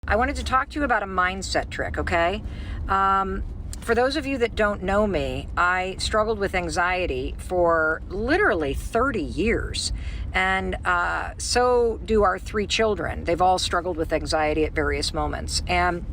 I wanted to talk to you about a mindset trick, okay? For those of you that don't know me, I struggled with anxiety for literally 30 years. And so do our 3 children. They've all struggled with anxiety at various moments. And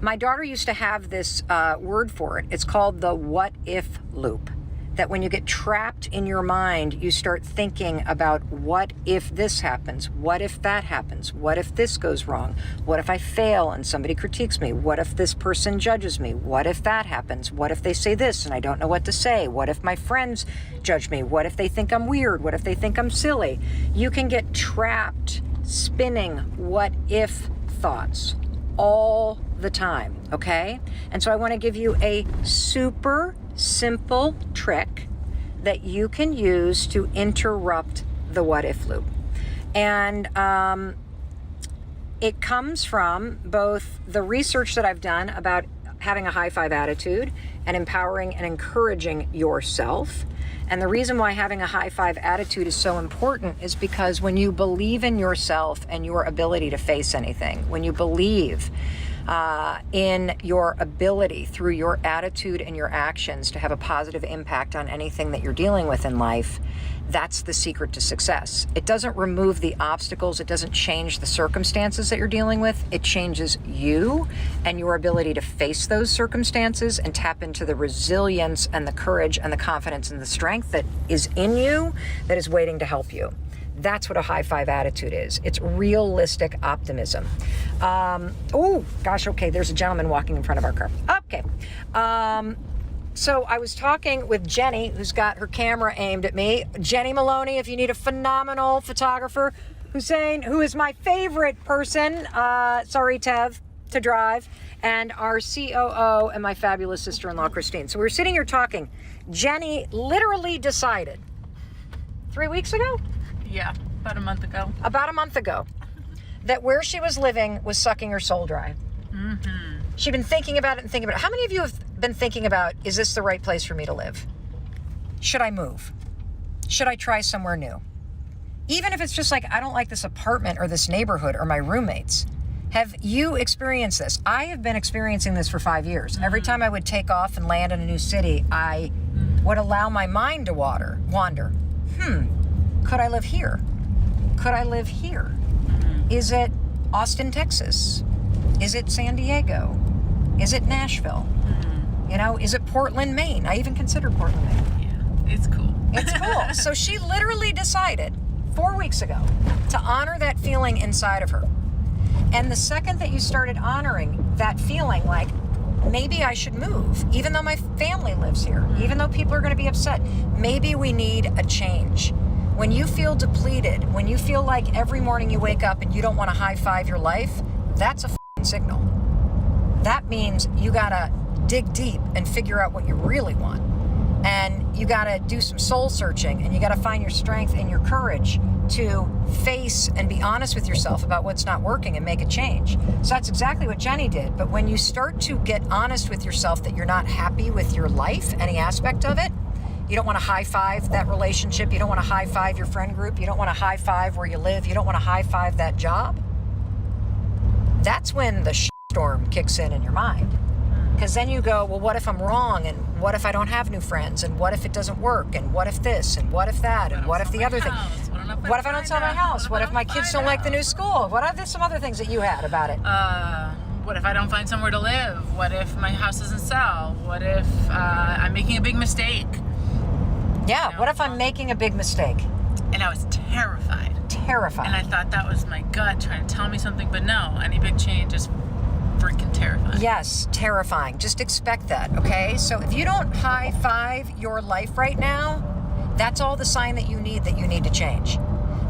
my daughter used to have this word for it. It's called the what if loop. That when you get trapped in your mind, you start thinking about what if this happens? What if that happens? What if this goes wrong? What if I fail and somebody critiques me? What if this person judges me? What if that happens? What if they say this and I don't know what to say? What if my friends judge me? What if they think I'm weird? What if they think I'm silly? You can get trapped spinning what if thoughts all the time, okay? And so I want to give you a super simple trick that you can use to interrupt the what if loop. And it comes from both the research that I've done about having a high five attitude and empowering and encouraging yourself. And the reason why having a high five attitude is so important is because when you believe in yourself and your ability to face anything, when you believe in your ability through your attitude and your actions to have a positive impact on anything that you're dealing with in life, that's the secret to success. It doesn't remove the obstacles. It doesn't change the circumstances that you're dealing with. It changes you and your ability to face those circumstances and tap into the resilience and the courage and the confidence and the strength that is in you that is waiting to help you. That's what a high five attitude is. It's realistic optimism. Oh, gosh, okay, there's a gentleman walking in front of our car. Okay. So I was talking with Jenny, who's got her camera aimed at me. Jenny Maloney, if you need a phenomenal photographer. Hussein, who is my favorite person, sorry, Tev, to drive. And our COO and my fabulous sister-in-law, Christine. So we were sitting here talking. Jenny literally decided 3 weeks ago? Yeah, about a month ago. About a month ago, that where she was living was sucking her soul dry. Mm-hmm. She'd been thinking about it and thinking about it. How many of you have been thinking about, is this the right place for me to live? Should I move? Should I try somewhere new? Even if it's just like, I don't like this apartment or this neighborhood or my roommates. Have you experienced this? I have been experiencing this for 5 years. Mm-hmm. Every time I would take off and land in a new city, I would allow my mind to wander. Could I live here? Could I live here? Mm-hmm. Is it Austin, Texas? Is it San Diego? Is it Nashville? Mm-hmm. You know, is it Portland, Maine? I even considered Portland, Maine. Yeah, it's cool. It's cool. So she literally decided 4 weeks ago to honor that feeling inside of her. And the second that you started honoring that feeling, like, maybe I should move, even though my family lives here, even though people are going to be upset, maybe we need a change. When you feel depleted, when you feel like every morning you wake up and you don't want to high five your life, that's a signal. That means you got to dig deep and figure out what you really want. And you got to do some soul searching, and you got to find your strength and your courage to face and be honest with yourself about what's not working and make a change. So that's exactly what Jenny did. But when you start to get honest with yourself that you're not happy with your life, any aspect of it, you don't want to high five that relationship. You don't want to high five your friend group. You don't want to high five where you live. You don't want to high five that job. That's when the storm kicks in your mind. Because then you go, well, what if I'm wrong? And what if I don't have new friends? And what if it doesn't work? And what if this? And what if that? And what if the other thing? What if I don't sell my house? What if my kids don't like the new school? What are some other things that you had about it? What if I don't find somewhere to live? What if my house doesn't sell? What if I'm making a big mistake? Yeah, you know, what if I'm making a big mistake? And I was terrified. Terrified. And I thought that was my gut trying to tell me something, but no, any big change is freaking terrifying. Yes, terrifying. Just expect that, okay? So if you don't high five your life right now, that's all the sign that you need to change.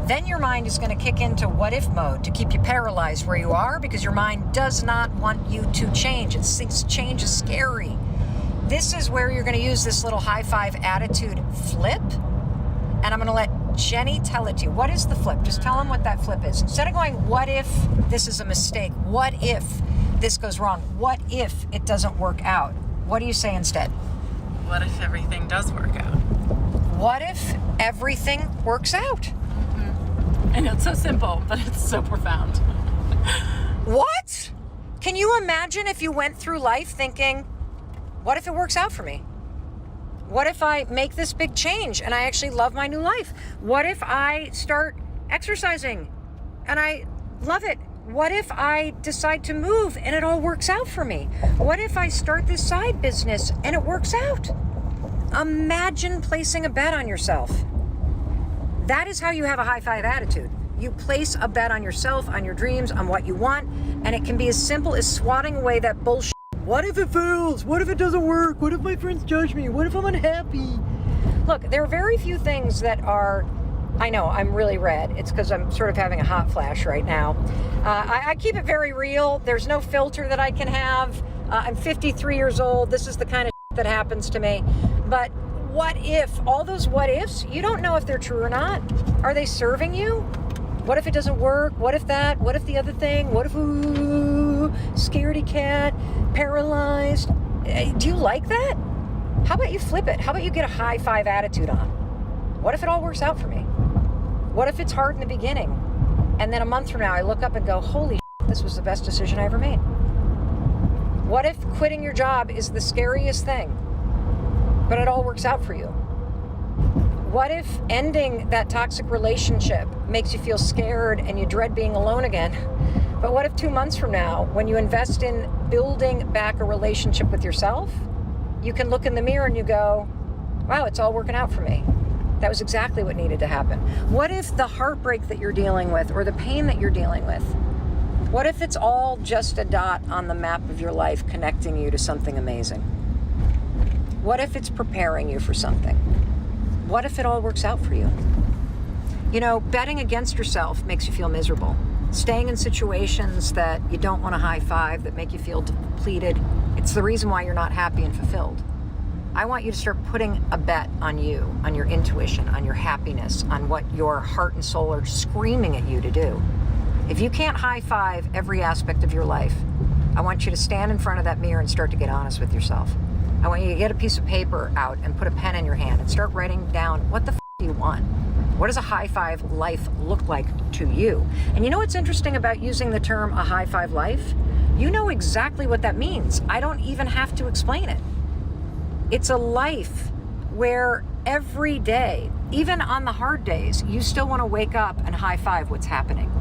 Then your mind is going to kick into what if mode to keep you paralyzed where you are, because your mind does not want you to change. It thinks change is scary. This is where you're going to use this little high five attitude flip. And I'm going to let Jenny tell it to you. What is the flip? Just tell them what that flip is. Instead of going, what if this is a mistake? What if this goes wrong? What if it doesn't work out? What do you say instead? What if everything does work out? What if everything works out? Mm-hmm. And it's so simple, but it's so profound. What? Can you imagine if you went through life thinking, what if it works out for me? What if I make this big change and I actually love my new life? What if I start exercising and I love it? What if I decide to move and it all works out for me? What if I start this side business and it works out? Imagine placing a bet on yourself. That is how you have a high five attitude. You place a bet on yourself, on your dreams, on what you want, and it can be as simple as swatting away that bullshit. What if it fails? What if it doesn't work? What if my friends judge me? What if I'm unhappy? Look, there are very few things that are, I know, I'm really red. It's because I'm sort of having a hot flash right now. I keep it very real. There's no filter that I can have. I'm 53 years old. This is the kind of that happens to me. But what if, all those what ifs, you don't know if they're true or not. Are they serving you? What if it doesn't work? What if that? What if the other thing? What if, ooh, scaredy cat, paralyzed? Do you like that? How about you flip it? How about you get a high five attitude on? What if it all works out for me? What if it's hard in the beginning? And then a month from now, I look up and go, holy shit, this was the best decision I ever made. What if quitting your job is the scariest thing, but it all works out for you? What if ending that toxic relationship makes you feel scared and you dread being alone again? But what if 2 months from now, when you invest in building back a relationship with yourself, you can look in the mirror and you go, wow, it's all working out for me. That was exactly what needed to happen. What if the heartbreak that you're dealing with or the pain that you're dealing with, what if it's all just a dot on the map of your life connecting you to something amazing? What if it's preparing you for something? What if it all works out for you? You know, betting against yourself makes you feel miserable. Staying in situations that you don't want to high five, that make you feel depleted, it's the reason why you're not happy and fulfilled. I want you to start putting a bet on you, on your intuition, on your happiness, on what your heart and soul are screaming at you to do. If you can't high five every aspect of your life, I want you to stand in front of that mirror and start to get honest with yourself. I want you to get a piece of paper out and put a pen in your hand and start writing down what the do you want? What does a high five life look like to you? And you know what's interesting about using the term a high five life? You know exactly what that means. I don't even have to explain it. It's a life where every day, even on the hard days, you still want to wake up and high five what's happening.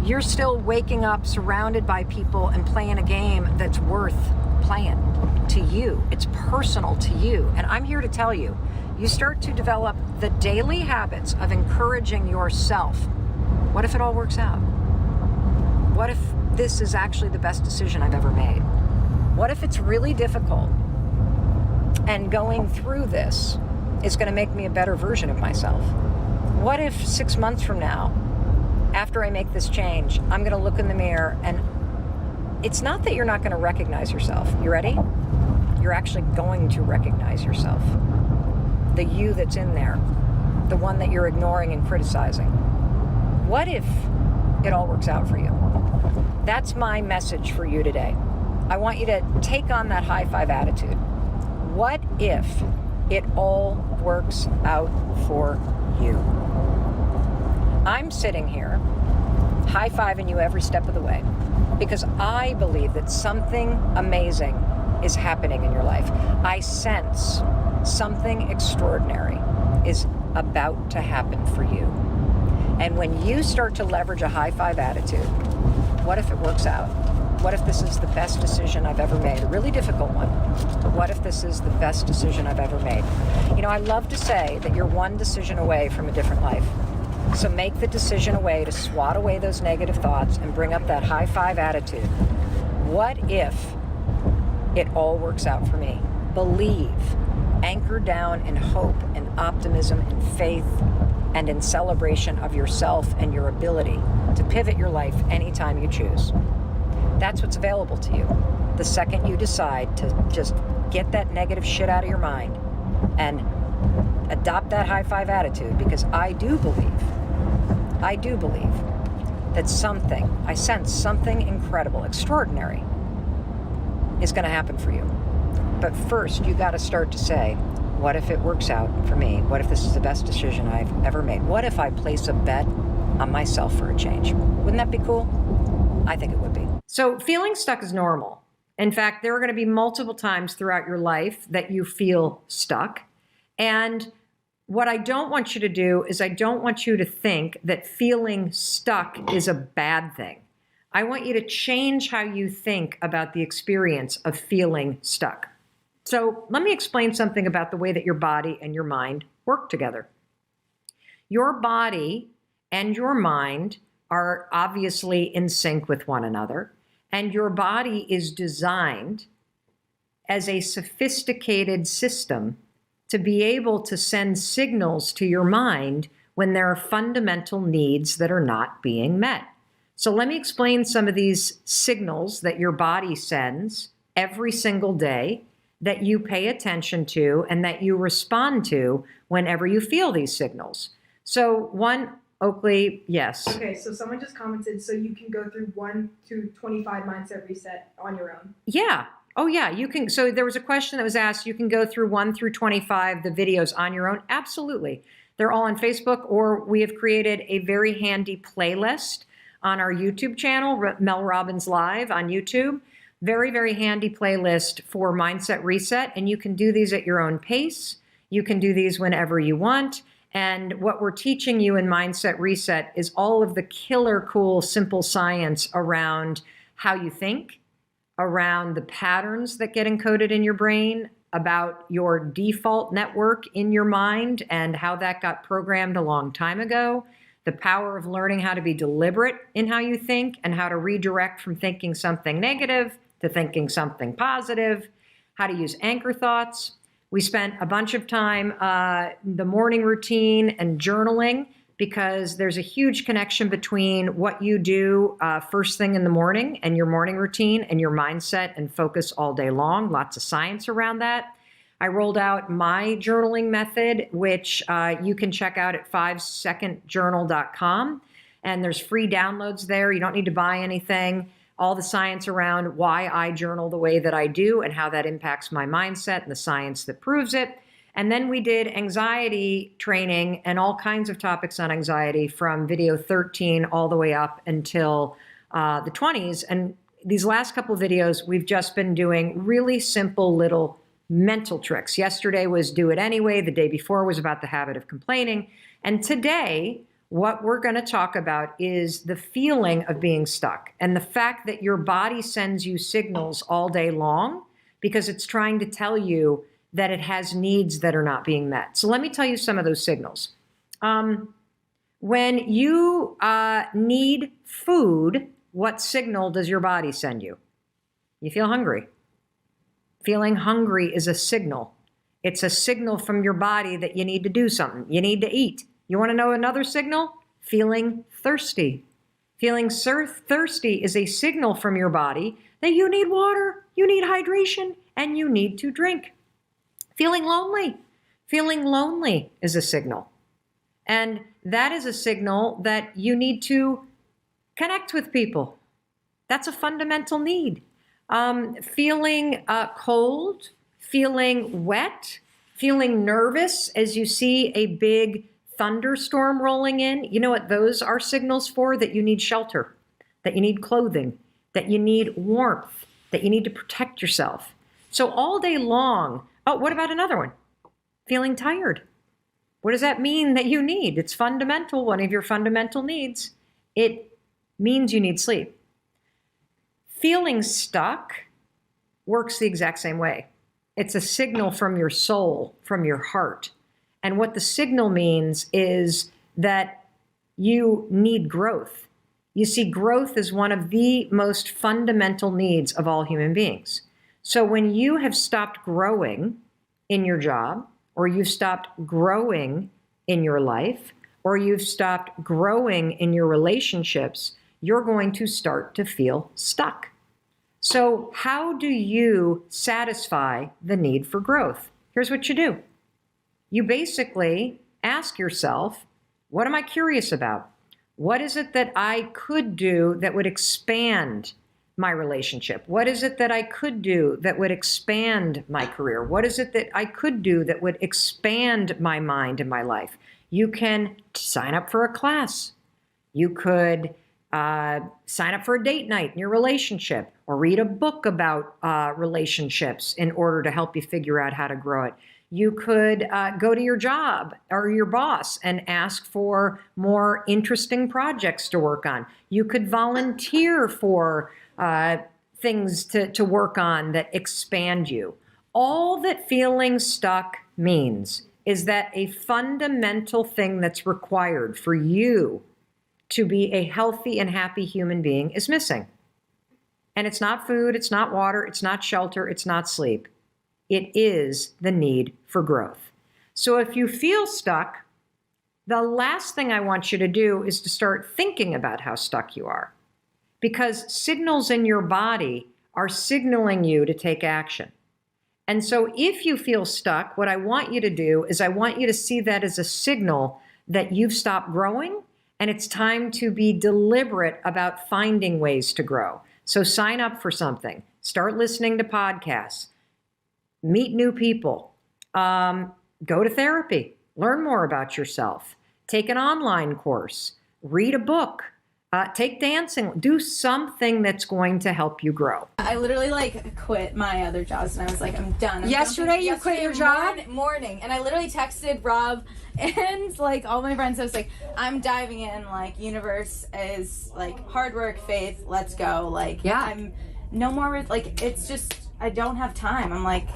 You're still waking up surrounded by people and playing a game that's worth playing to you. It's personal to you. And I'm here to tell you, you start to develop the daily habits of encouraging yourself. What if it all works out? What if this is actually the best decision I've ever made? What if it's really difficult and going through this is going to make me a better version of myself? What if 6 months from now, after I make this change, I'm going to look in the mirror and it's not that you're not going to recognize yourself. You ready? You're actually going to recognize yourself. The you that's in there, the one that you're ignoring and criticizing. What if it all works out for you? That's my message for you today. I want you to take on that high five attitude. What if it all works out for you? I'm sitting here high-fiving you every step of the way because I believe that something amazing is happening in your life. I sense something extraordinary is about to happen for you. And when you start to leverage a high five attitude, what if it works out? What if this is the best decision I've ever made? A really difficult one, but what if this is the best decision I've ever made? You know, I love to say that you're one decision away from a different life. So make the decision away to swat away those negative thoughts and bring up that high five attitude. What if it all works out for me? Believe. Anchor down in hope and optimism and faith and in celebration of yourself and your ability to pivot your life anytime you choose. That's what's available to you. The second you decide to just get that negative shit out of your mind and adopt that high five attitude, because I do believe that I sense something incredible, extraordinary is going to happen for you. But first, you got to start to say, what if it works out for me? What if this is the best decision I've ever made? What if I place a bet on myself for a change? Wouldn't that be cool? I think it would be. So feeling stuck is normal. In fact, there are going to be multiple times throughout your life that you feel stuck. And what I don't want you to do is I don't want you to think that feeling stuck is a bad thing. I want you to change how you think about the experience of feeling stuck. So let me explain something about the way that your body and your mind work together. Your body and your mind are obviously in sync with one another, and your body is designed as a sophisticated system to be able to send signals to your mind when there are fundamental needs that are not being met. So let me explain some of these signals that your body sends every single day that you pay attention to and that you respond to whenever you feel these signals. So one, Oakley, yes. Okay, so someone just commented, so you can go through 1 to 25 mindset reset on your own. Yeah. Oh, yeah. You can. So there was a question that was asked. You can go through 1 through 25, the videos on your own. Absolutely. They're all on Facebook, or we have created a very handy playlist on our YouTube channel, Mel Robbins Live on YouTube. Very, very handy playlist for Mindset Reset. And you can do these at your own pace. You can do these whenever you want. And what we're teaching you in Mindset Reset is all of the killer cool, simple science around how you think, around the patterns that get encoded in your brain, about your default network in your mind and how that got programmed a long time ago, the power of learning how to be deliberate in how you think and how to redirect from thinking something negative to thinking something positive, how to use anchor thoughts. We spent a bunch of time, the morning routine and journaling, because there's a huge connection between what you do first thing in the morning and your morning routine and your mindset and focus all day long. Lots of science around that. I rolled out my journaling method, which you can check out at 5secondjournal.com. And there's free downloads there. You don't need to buy anything. All the science around why I journal the way that I do and how that impacts my mindset and the science that proves it. And then we did anxiety training and all kinds of topics on anxiety from video 13 all the way up until the 20s. And these last couple of videos, we've just been doing really simple little mental tricks. Yesterday was do it anyway. The day before was about the habit of complaining. And today, what we're going to talk about is the feeling of being stuck and the fact that your body sends you signals all day long because it's trying to tell you that it has needs that are not being met. So let me tell you some of those signals. When you need food, what signal does your body send you? You feel hungry. Feeling hungry is a signal. It's a signal from your body that you need to do something. You need to eat. You want to know another signal? Feeling thirsty. Feeling thirsty is a signal from your body that you need water, you need hydration, and you need to drink. Feeling lonely. Feeling lonely is a signal. And that is a signal that you need to connect with people. That's a fundamental need. Feeling cold, feeling wet, feeling nervous as you see a big thunderstorm rolling in. You know what those are signals for? That you need shelter, that you need clothing, that you need warmth, that you need to protect yourself. So all day long, oh, what about another one? Feeling tired. What does that mean that you need? It's fundamental, one of your fundamental needs. It means you need sleep. Feeling stuck works the exact same way. It's a signal from your soul, from your heart. And what the signal means is that you need growth. You see, growth is one of the most fundamental needs of all human beings. So when you have stopped growing in your job, or you've stopped growing in your life, or you've stopped growing in your relationships, you're going to start to feel stuck. So how do you satisfy the need for growth? Here's what you do. You basically ask yourself, what am I curious about? What is it that I could do that would expand my relationship? What is it that I could do that would expand my career? What is it that I could do that would expand my mind and my life? You can sign up for a class. You could Sign up for a date night in your relationship, or read a book about relationships in order to help you figure out how to grow it. You could go to your job or your boss and ask for more interesting projects to work on. You could volunteer for things to work on that expand you. All that feeling stuck means is that a fundamental thing that's required for you to be a healthy and happy human being is missing. And it's not food, it's not water, it's not shelter, it's not sleep. It is the need for growth. So if you feel stuck, the last thing I want you to do is to start thinking about how stuck you are, because signals in your body are signaling you to take action. And so if you feel stuck, what I want you to do is I want you to see that as a signal that you've stopped growing, and it's time to be deliberate about finding ways to grow. So sign up for something, start listening to podcasts, meet new people, go to therapy, learn more about yourself, take an online course, read a book, take dancing, do something that's going to help you grow. I literally quit my other jobs and I was like, I'm done. Yesterday you quit your job? Morning. And I literally texted Rob and all my friends. I was like, I'm diving in, universe is hard work, faith, let's go. I'm no more it's just, I don't have time. I'm like,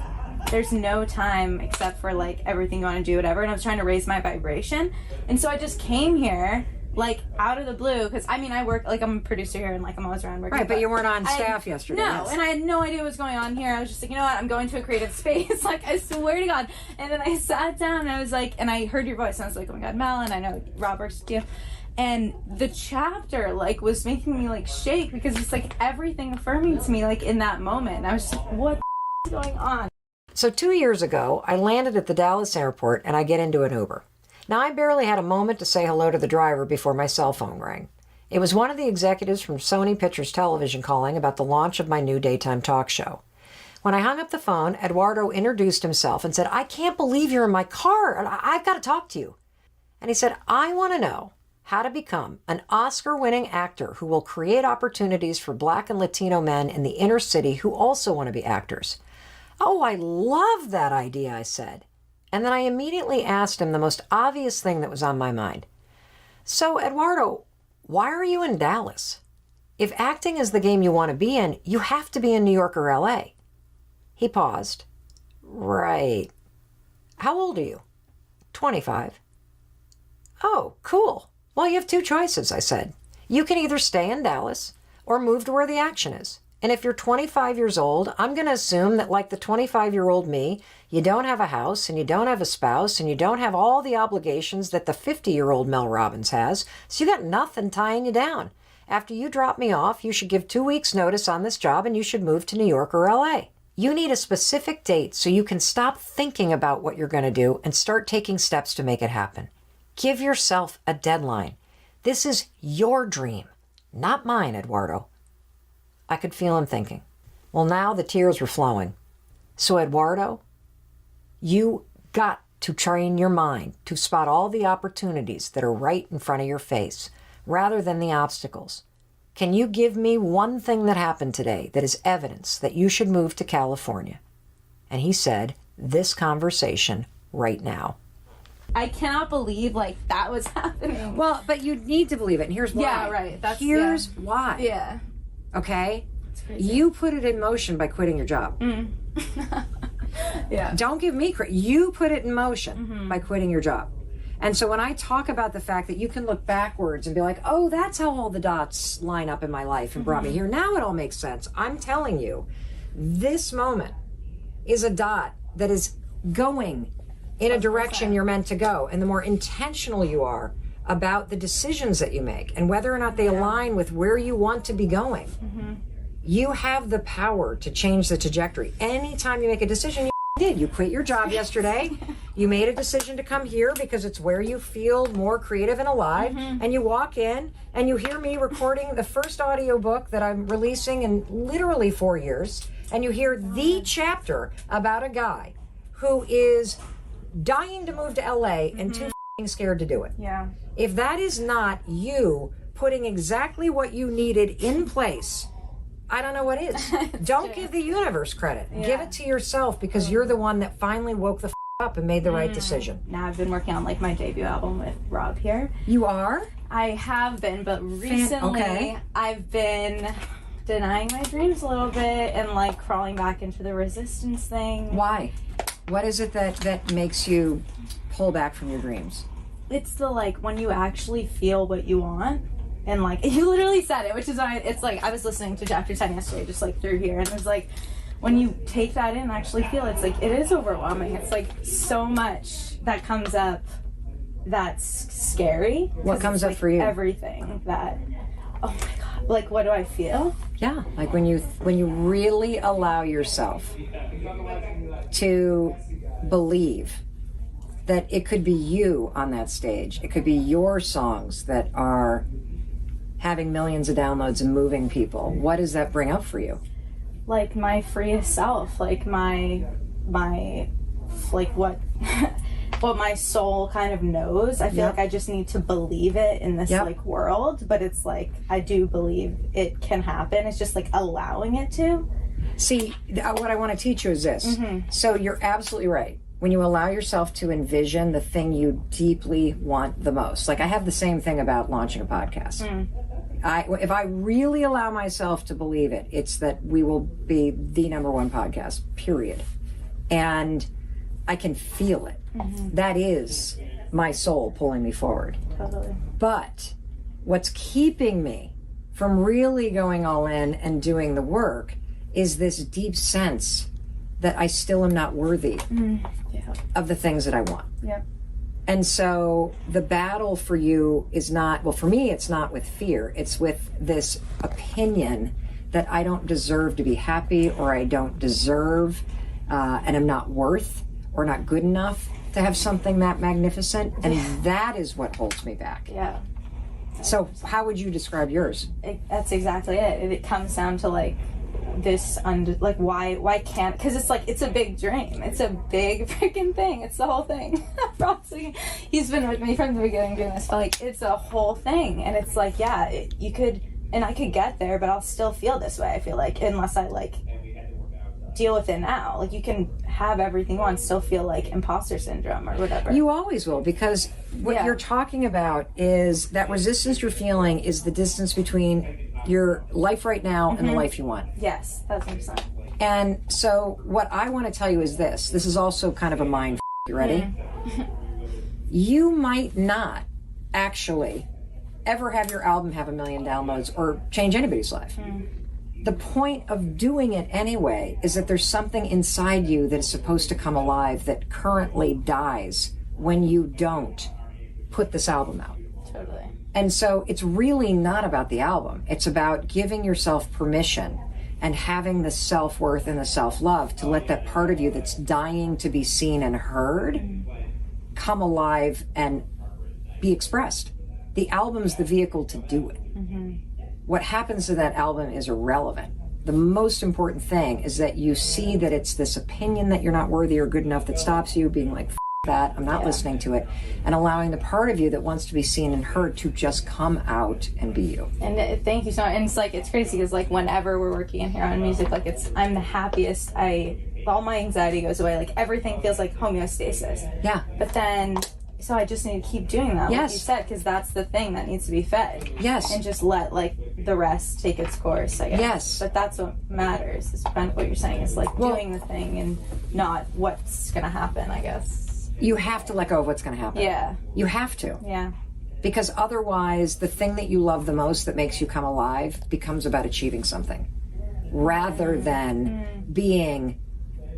there's no time except for everything you want to do, whatever. And I was trying to raise my vibration. And so I just came here out of the blue, because I work, I'm a producer here and I'm always around working. Right, but you weren't on staff yesterday. No, and I had no idea what was going on here. I was just like, you know what, I'm going to a creative space. I swear to God. And then I sat down and I was like, and I heard your voice and I was like, oh my God, Mel, and I know Rob works with you. And the chapter was making me shake, because it's everything affirming to me in that moment. And I was just like, what is going on? So 2 years ago, I landed at the Dallas airport and I get into an Uber. Now, I barely had a moment to say hello to the driver before my cell phone rang. It was one of the executives from Sony Pictures Television calling about the launch of my new daytime talk show. When I hung up the phone, Eduardo introduced himself and said, I can't believe you're in my car. I've got to talk to you. And he said, I want to know how to become an Oscar-winning actor who will create opportunities for Black and Latino men in the inner city who also want to be actors. Oh, I love that idea, I said. And then I immediately asked him the most obvious thing that was on my mind. So, Eduardo, why are you in Dallas? If acting is the game you want to be in, you have to be in New York or LA. He paused. Right. How old are you? 25. Oh, cool. Well, you have two choices, I said. You can either stay in Dallas or move to where the action is. And if you're 25 years old, I'm going to assume that like the 25-year-old me, you don't have a house and you don't have a spouse and you don't have all the obligations that the 50-year-old Mel Robbins has, so you got nothing tying you down. After you drop me off, you should give 2 weeks notice on this job and you should move to New York or LA. You need a specific date so you can stop thinking about what you're going to do and start taking steps to make it happen. Give yourself a deadline. This is your dream, not mine, Eduardo. I could feel him thinking. Well, now the tears were flowing. So, Eduardo, you got to train your mind to spot all the opportunities that are right in front of your face, rather than the obstacles. Can you give me one thing that happened today that is evidence that you should move to California? And he said, this conversation right now. I cannot believe that was happening. Well, but you need to believe it, and here's why. Yeah, right. Here's why. Yeah. Okay? You put it in motion by quitting your job. Yeah. Don't give me credit. You put it in motion by quitting your job. And so when I talk about the fact that you can look backwards and be like, oh, that's how all the dots line up in my life and brought me here. Now it all makes sense. I'm telling you, this moment is a dot that is going in a direction you're meant to go. And the more intentional you are about the decisions that you make and whether or not they align with where you want to be going, you have the power to change the trajectory. Anytime you make a decision, you did. You quit your job yesterday. You made a decision to come here because it's where you feel more creative and alive. And you walk in and you hear me recording the first audiobook that I'm releasing in literally 4 years. And you hear the chapter about a guy who is dying to move to LA and too scared to do it. Yeah. If that is not you putting exactly what you needed in place, I don't know what is. Don't give the universe credit. Yeah. Give it to yourself, because you're the one that finally woke the up and made the right decision. Now I've been working on like my debut album with Rob here. You are? I have been, but recently okay. I've been denying my dreams a little bit and like crawling back into the resistance thing. Why? What is it that makes you pull back from your dreams? It's the like when you actually feel what you want, and like you literally said it, which is why it's like I was listening to Chapter 10 yesterday, just like through here, and it was like when you take that in and actually feel it, it's like it is overwhelming. It's like so much that comes up that's scary. What comes up like for you? Everything that, oh my god, like what do I feel? Yeah, like when you really allow yourself to believe that it could be you on that stage. It could be your songs that are having millions of downloads and moving people. What does that bring up for you? Like my freest self, like my like what what my soul kind of knows. I feel like I just need to believe it in this like world, but it's like I do believe it can happen. It's just like allowing it to. See, what I want to teach you is this. So you're absolutely right. When you allow yourself to envision the thing you deeply want the most. Like I have the same thing about launching a podcast. If I really allow myself to believe it, it's that we will be the #1 podcast, period. And I can feel it. That is my soul pulling me forward. Totally. But what's keeping me from really going all in and doing the work is this deep sense that I still am not worthy of the things that I want. Yep. And so the battle for you is not, well, for me, it's not with fear. It's with this opinion that I don't deserve to be happy, or I don't deserve and I'm not worth or not good enough to have something that magnificent. And that is what holds me back. Yeah. So how would you describe yours? That's exactly it. It comes down to like this like why can't, because it's like it's a big dream, it's a big freaking thing, it's the whole thing. He's been with me from the beginning doing this, but like it's a whole thing, and it's like you could, and I could get there, but I'll still feel this way. I feel like unless I like deal with it now, like you can have everything on, still feel like imposter syndrome or whatever. You always will, because what you're talking about is that resistance you're feeling is the distance between your life right now and the life you want. Yes, that's 100%. And so what I want to tell you is this is also kind of a mind. You ready? You might not actually ever have your album have 1 million downloads or change anybody's life. The point of doing it anyway is that there's something inside you that is supposed to come alive that currently dies when you don't put this album out. Totally. And so it's really not about the album. It's about giving yourself permission and having the self-worth and the self-love to let that part of you that's dying to be seen and heard come alive and be expressed. The album's the vehicle to do it. What happens to that album is irrelevant. The most important thing is that you see that it's this opinion that you're not worthy or good enough that stops you, being like, that, I'm not listening to it, and allowing the part of you that wants to be seen and heard to just come out and be you. And thank you so much. And it's like, it's crazy because like whenever we're working in here on music, like I'm the happiest. All my anxiety goes away. Like everything feels like homeostasis. Yeah. But then, so I just need to keep doing that, like you said, because that's the thing that needs to be fed. Yes. And just let like the rest take its course, I guess. Yes. But that's what matters. Is kind of what you're saying. Is like doing the thing and not what's gonna happen, I guess. You have to let go of what's going to happen. Yeah. You have to. Yeah. Because otherwise, the thing that you love the most that makes you come alive becomes about achieving something rather than being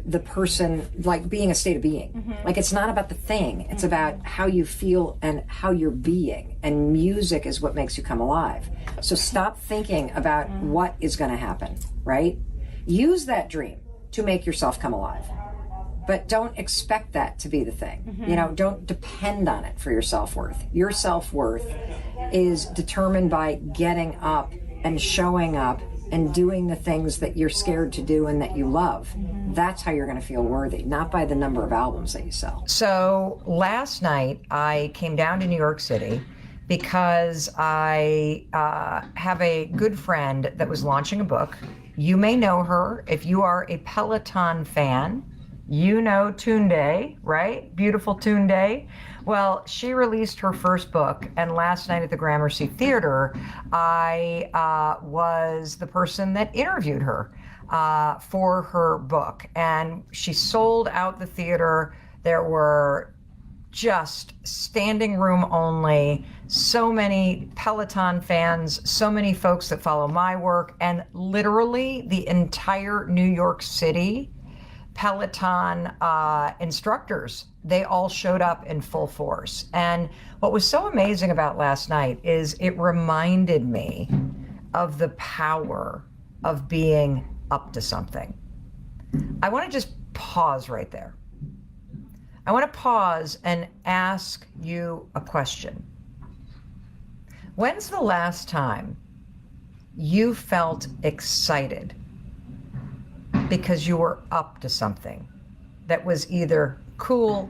the person, like being a state of being. Like it's not about the thing. It's about how you feel and how you're being. And music is what makes you come alive. So stop thinking about what is going to happen, right? Use that dream to make yourself come alive. But don't expect that to be the thing. You know, don't depend on it for your self-worth. Your self-worth is determined by getting up and showing up and doing the things that you're scared to do and that you love. That's how you're going to feel worthy, not by the number of albums that you sell. So last night, I came down to New York City because I have a good friend that was launching a book. You may know her. If you are a Peloton fan, you know Tunde, right? Beautiful Tunde. Well, she released her first book, and last night at the Gramercy Theater, I was the person that interviewed her for her book. And she sold out the theater. There were just standing room only, so many Peloton fans, so many folks that follow my work, and literally the entire New York City Peloton instructors, they all showed up in full force. And what was so amazing about last night is it reminded me of the power of being up to something. I want to just pause right there. I want to pause and ask you a question. When's the last time you felt excited because you were up to something that was either cool,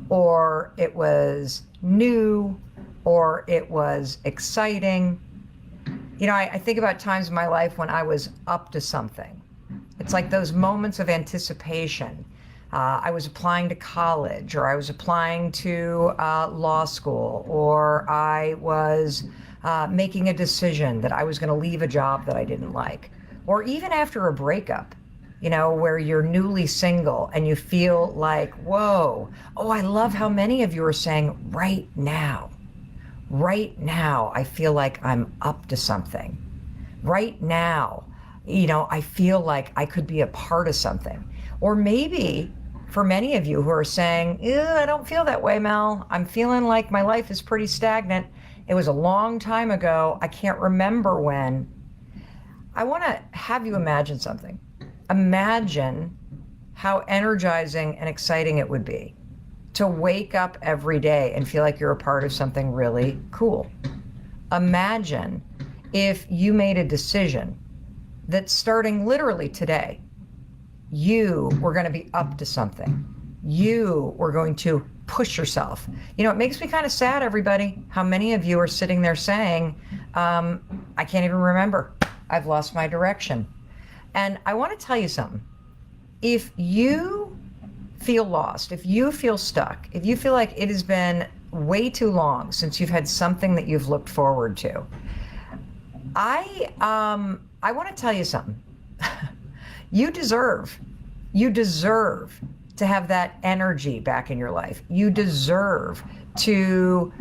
or it was new, or it was exciting? You know, I think about times in my life when I was up to something. It's like those moments of anticipation. I was applying to college, or I was applying to law school, or I was making a decision that I was going to leave a job that I didn't like, or even after a breakup, you know, where you're newly single and you feel like, whoa, oh, I love how many of you are saying right now, I feel like I'm up to something. Right now, you know, I feel like I could be a part of something. Or maybe for many of you who are saying, I don't feel that way, Mel. I'm feeling like my life is pretty stagnant. It was a long time ago. I can't remember when. I want to have you imagine something. Imagine how energizing and exciting it would be to wake up every day and feel like you're a part of something really cool. Imagine if you made a decision that starting literally today, you were going to be up to something. You were going to push yourself. You know, it makes me kind of sad, everybody, how many of you are sitting there saying, I can't even remember. I've lost my direction. And I want to tell you something. If you feel lost, if you feel stuck, if you feel like it has been way too long since you've had something that you've looked forward to, I want to tell you something. You deserve to have that energy back in your life. You deserve to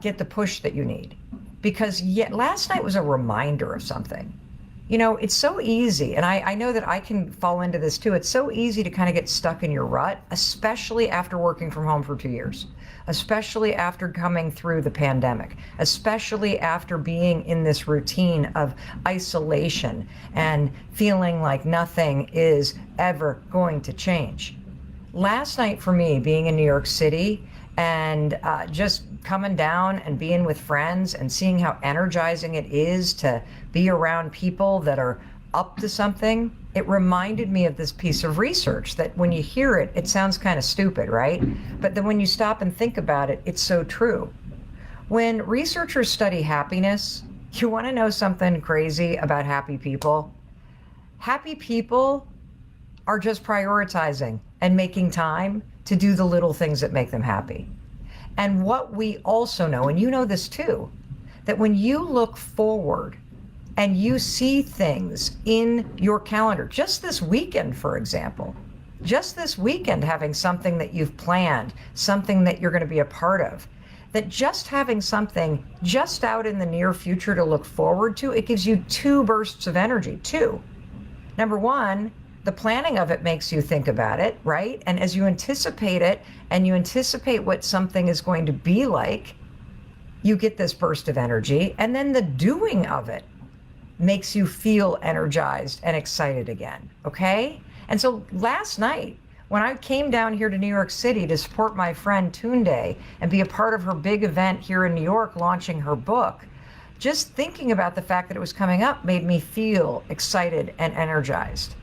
get the push that you need. Because last night was a reminder of something. You know, it's so easy, and I know that I can fall into this too. It's so easy to kind of get stuck in your rut, especially after working from home for 2 years, especially after coming through the pandemic, especially after being in this routine of isolation and feeling like nothing is ever going to change. Last night for me, being in New York City and just coming down and being with friends and seeing how energizing it is to be around people that are up to something, it reminded me of this piece of research that when you hear it, it sounds kind of stupid, right? But then when you stop and think about it, it's so true. When researchers study happiness, you want to know something crazy about happy people? Happy people are just prioritizing and making time to do the little things that make them happy. And what we also know, and you know this too, that when you look forward and you see things in your calendar, just this weekend, for example, just this weekend having something that you've planned, something that you're going to be a part of, that just having something just out in the near future to look forward to, it gives you two bursts of energy, two. Number one, the planning of it makes you think about it, right? And as you anticipate it and you anticipate what something is going to be like, you get this burst of energy. And then the doing of it makes you feel energized and excited again, okay? And so last night, when I came down here to New York City to support my friend Tunde and be a part of her big event here in New York launching her book, just thinking about the fact that it was coming up made me feel excited and energized.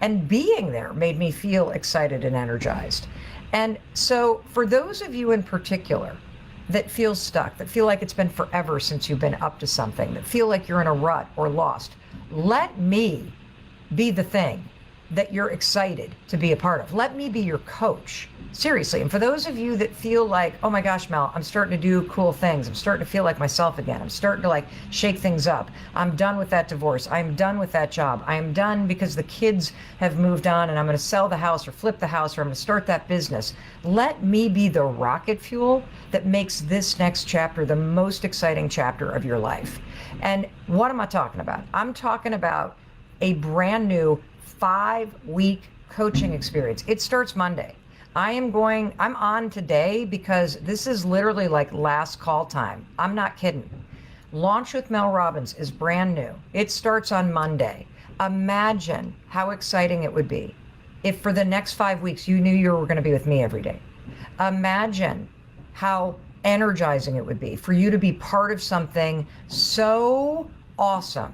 And being there made me feel excited and energized. And so for those of you in particular that feel stuck, that feel like it's been forever since you've been up to something, that feel like you're in a rut or lost, let me be the thing that you're excited to be a part of. Let me be your coach. Seriously. And for those of you that feel like, oh my gosh, Mel, I'm starting to do cool things. I'm starting to feel like myself again. I'm starting to like shake things up. I'm done with that divorce. I'm done with that job. I am done because the kids have moved on and I'm going to sell the house or flip the house or I'm going to start that business. Let me be the rocket fuel that makes this next chapter the most exciting chapter of your life. And what am I talking about? I'm talking about a brand new 5-week coaching experience. It starts Monday. I'm on today because this is literally like last call time. I'm not kidding. Launch with Mel Robbins is brand new. It starts on Monday. Imagine how exciting it would be if for the next 5 weeks you knew you were going to be with me every day. Imagine how energizing it would be for you to be part of something so awesome.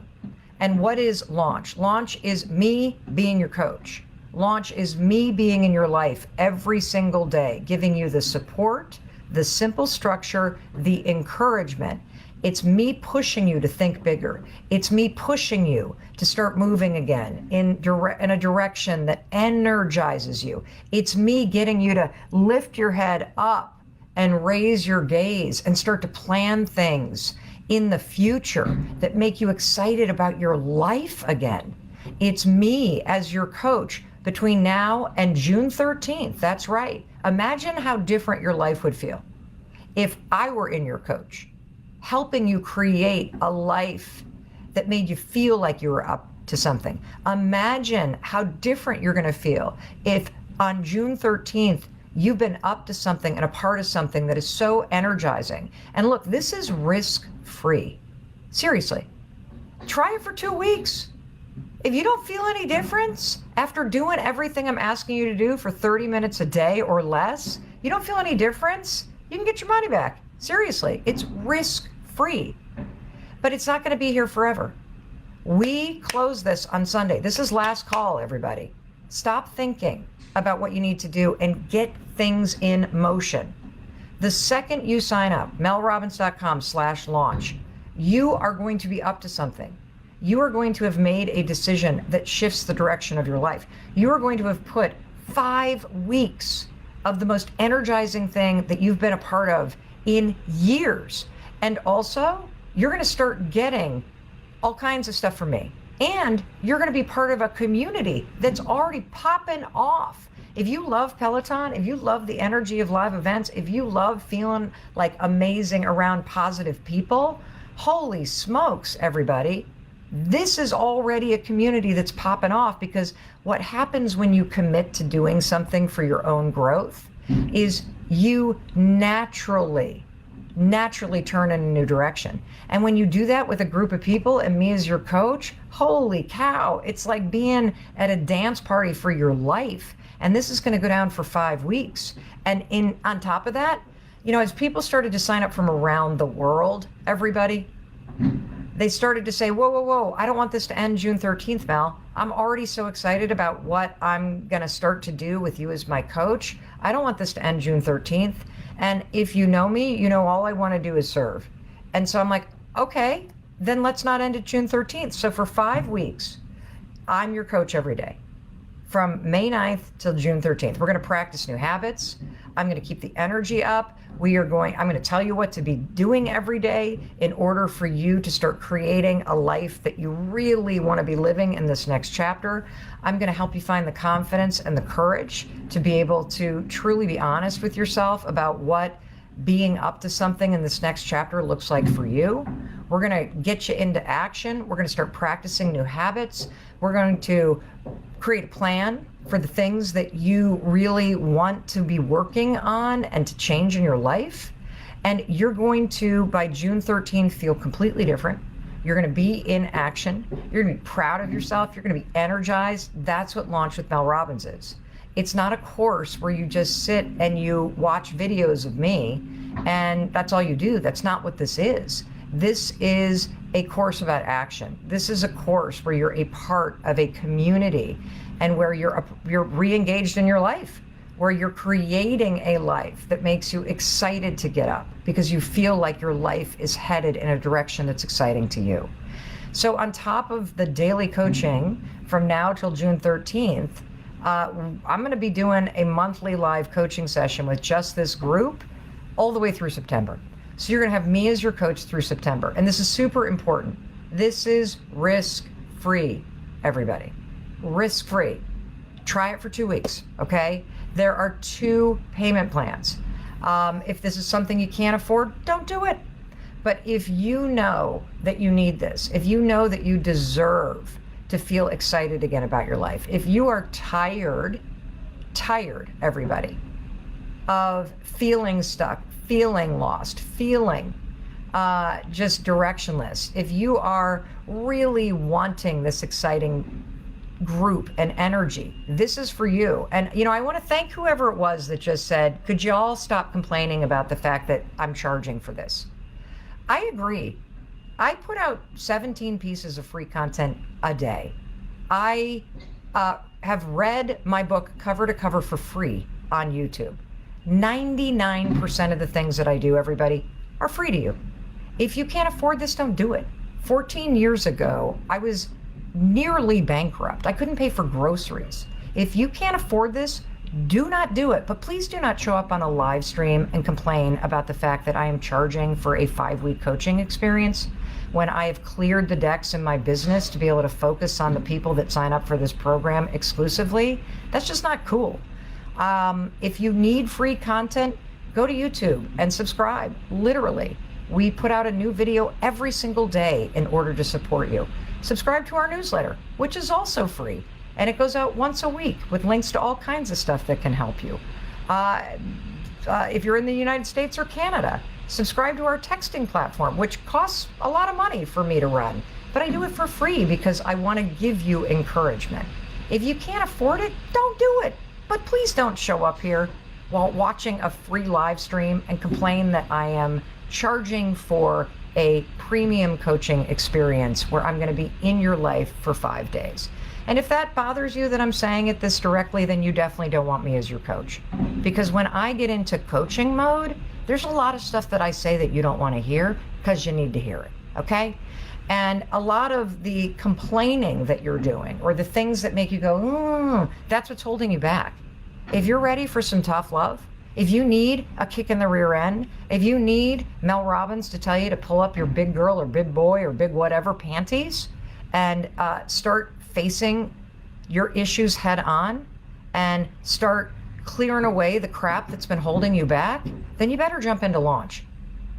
And what is launch? Launch is me being your coach. Launch is me being in your life every single day, giving you the support, the simple structure, the encouragement. It's me pushing you to think bigger. It's me pushing you to start moving again in a direction that energizes you. It's me getting you to lift your head up and raise your gaze and start to plan things in the future that make you excited about your life again. It's me as your coach between now and June 13th. That's right. Imagine how different your life would feel if I were in your coach, helping you create a life that made you feel like you were up to something. Imagine how different you're going to feel if on June 13th, you've been up to something and a part of something that is so energizing. And look, this is risk-free. Seriously. Try it for 2 weeks. If you don't feel any difference after doing everything I'm asking you to do for 30 minutes a day or less, you don't feel any difference, you can get your money back. Seriously, it's risk-free. But it's not going to be here forever. We close this on Sunday. This is last call, everybody. Stop thinking about what you need to do and get things in motion. The second you sign up, melrobbins.com/launch, you are going to be up to something. You are going to have made a decision that shifts the direction of your life. You are going to have put 5 weeks of the most energizing thing that you've been a part of in years. And also, you're going to start getting all kinds of stuff from me. And you're going to be part of a community that's already popping off. If you love Peloton, if you love the energy of live events, if you love feeling like amazing around positive people, holy smokes, everybody. This is already a community that's popping off, because what happens when you commit to doing something for your own growth is you naturally turn in a new direction. And when you do that with a group of people and me as your coach, holy cow, it's like being at a dance party for your life. And this is going to go down for 5 weeks. And on top of that, you know, as people started to sign up from around the world, everybody, they started to say, whoa, I don't want this to end June 13th, Mel. I'm already so excited about what I'm going to start to do with you as my coach. I don't want this to end June 13th. And if you know me, you know all I want to do is serve. And so I'm like, okay, then let's not end it June 13th. So for 5 weeks, I'm your coach every day. From May 9th till June 13th. We're going to practice new habits. I'm going to keep the energy up. I'm going to tell you what to be doing every day in order for you to start creating a life that you really want to be living in this next chapter. I'm going to help you find the confidence and the courage to be able to truly be honest with yourself about what being up to something in this next chapter looks like for you. We're going to get you into action. We're going to start practicing new habits. We're going to create a plan for the things that you really want to be working on and to change in your life. And you're going to, by June 13th, feel completely different. You're going to be in action. You're going to be proud of yourself. You're going to be energized. That's what Launch with Mel Robbins is. It's not a course where you just sit and you watch videos of me and that's all you do. That's not what this is. This is a course about action. This is a course where you're a part of a community and where you're re-engaged in your life, where you're creating a life that makes you excited to get up because you feel like your life is headed in a direction that's exciting to you. So on top of the daily coaching from now till June 13th, I'm going to be doing a monthly live coaching session with just this group all the way through September. So you're going to have me as your coach through September. And this is super important. This is risk-free, everybody. Risk-free. Try it for 2 weeks, okay? There are 2 payment plans. If this is something you can't afford, don't do it. But if you know that you need this, if you know that you deserve to feel excited again about your life, if you are tired, everybody, of feeling stuck, feeling lost, feeling just directionless, if you are really wanting this exciting group and energy, this is for you. And I want to thank whoever it was that just said, could you all stop complaining about the fact that I'm charging for this? I agree. I put out 17 pieces of free content a day. I have read my book cover to cover for free on YouTube. 99% of the things that I do, everybody, are free to you. If you can't afford this, don't do it. 14 years ago, I was nearly bankrupt. I couldn't pay for groceries. If you can't afford this, do not do it. But please do not show up on a live stream and complain about the fact that I am charging for a 5-week coaching experience when I have cleared the decks in my business to be able to focus on the people that sign up for this program exclusively. That's just not cool. If you need free content, go to YouTube and subscribe. Literally, we put out a new video every single day in order to support you. Subscribe to our newsletter, which is also free. And it goes out once a week with links to all kinds of stuff that can help you. If you're in the United States or Canada, subscribe to our texting platform, which costs a lot of money for me to run. But I do it for free because I want to give you encouragement. If you can't afford it, don't do it. But please don't show up here while watching a free live stream and complain that I am charging for a premium coaching experience where I'm going to be in your life for 5 days. And if that bothers you that I'm saying it this directly, then you definitely don't want me as your coach. Because when I get into coaching mode, there's a lot of stuff that I say that you don't want to hear because you need to hear it, okay? And a lot of the complaining that you're doing or the things that make you go, that's what's holding you back. If you're ready for some tough love, if you need a kick in the rear end, if you need Mel Robbins to tell you to pull up your big girl or big boy or big whatever panties and start facing your issues head on and start clearing away the crap that's been holding you back, then you better jump into launch.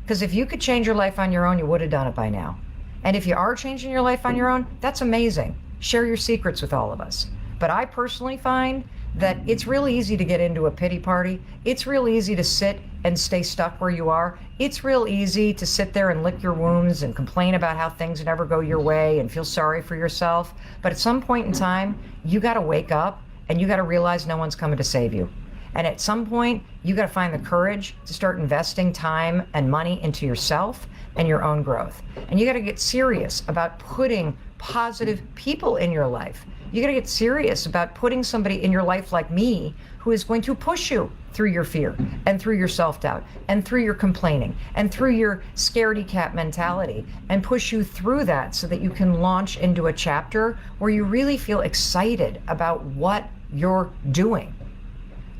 Because if you could change your life on your own, you would have done it by now. And if you are changing your life on your own, that's amazing. Share your secrets with all of us. But I personally find that it's really easy to get into a pity party. It's real easy to sit and stay stuck where you are. It's real easy to sit there and lick your wounds and complain about how things never go your way and feel sorry for yourself. But at some point in time, you got to wake up and you got to realize no one's coming to save you. And at some point, you got to find the courage to start investing time and money into yourself and your own growth. And you got to get serious about putting positive people in your life. You got to get serious about putting somebody in your life like me who is going to push you through your fear and through your self-doubt and through your complaining and through your scaredy cat mentality and push you through that so that you can launch into a chapter where you really feel excited about what you're doing.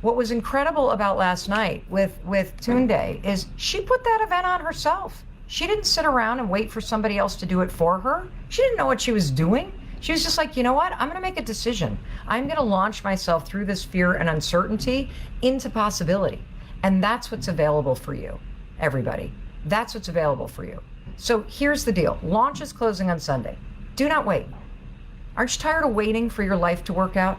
What was incredible about last night with Tunde is she put that event on herself. She didn't sit around and wait for somebody else to do it for her. She didn't know what she was doing. She was just like, you know what? I'm going to make a decision. I'm going to launch myself through this fear and uncertainty into possibility. And that's what's available for you, everybody. That's what's available for you. So here's the deal. Launch is closing on Sunday. Do not wait. Aren't you tired of waiting for your life to work out?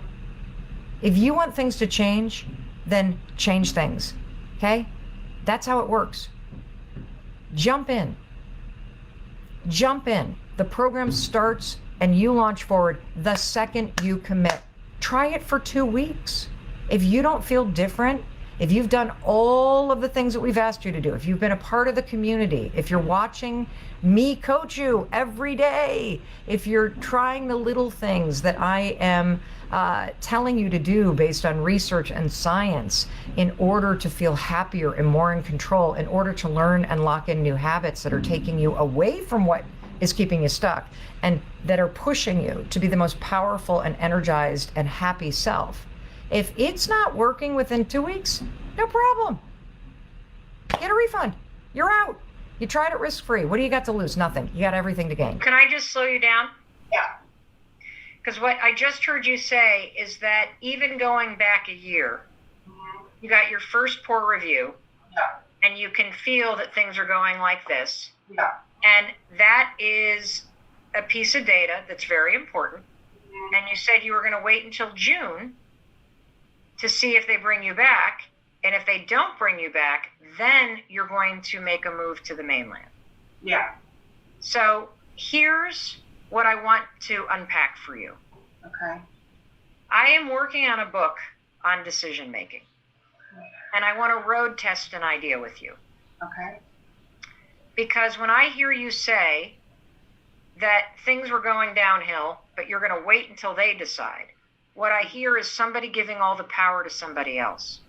If you want things to change, then change things, okay? That's how it works. Jump in. Jump in. The program starts and you launch forward the second you commit. Try it for 2 weeks. If you don't feel different, if you've done all of the things that we've asked you to do, if you've been a part of the community, if you're watching me coach you every day, if you're trying the little things that I am telling you to do based on research and science in order to feel happier and more in control, in order to learn and lock in new habits that are taking you away from what is keeping you stuck and that are pushing you to be the most powerful and energized and happy self. If it's not working within 2 weeks, no problem. Get a refund. You're out. You tried it risk-free. What do you got to lose? Nothing. You got everything to gain. Can I just slow you down? Yeah. Because what I just heard you say is that even going back a year, you got your first poor review, and you can feel that things are going like this. Yeah. And that is a piece of data that's very important. And you said you were going to wait until June to see if they bring you back. And if they don't bring you back, then you're going to make a move to the mainland. Yeah. So here's what I want to unpack for you. Okay. I am working on a book on decision making. And I want to road test an idea with you. Okay. Because when I hear you say that things were going downhill, but you're going to wait until they decide, what I hear is somebody giving all the power to somebody else.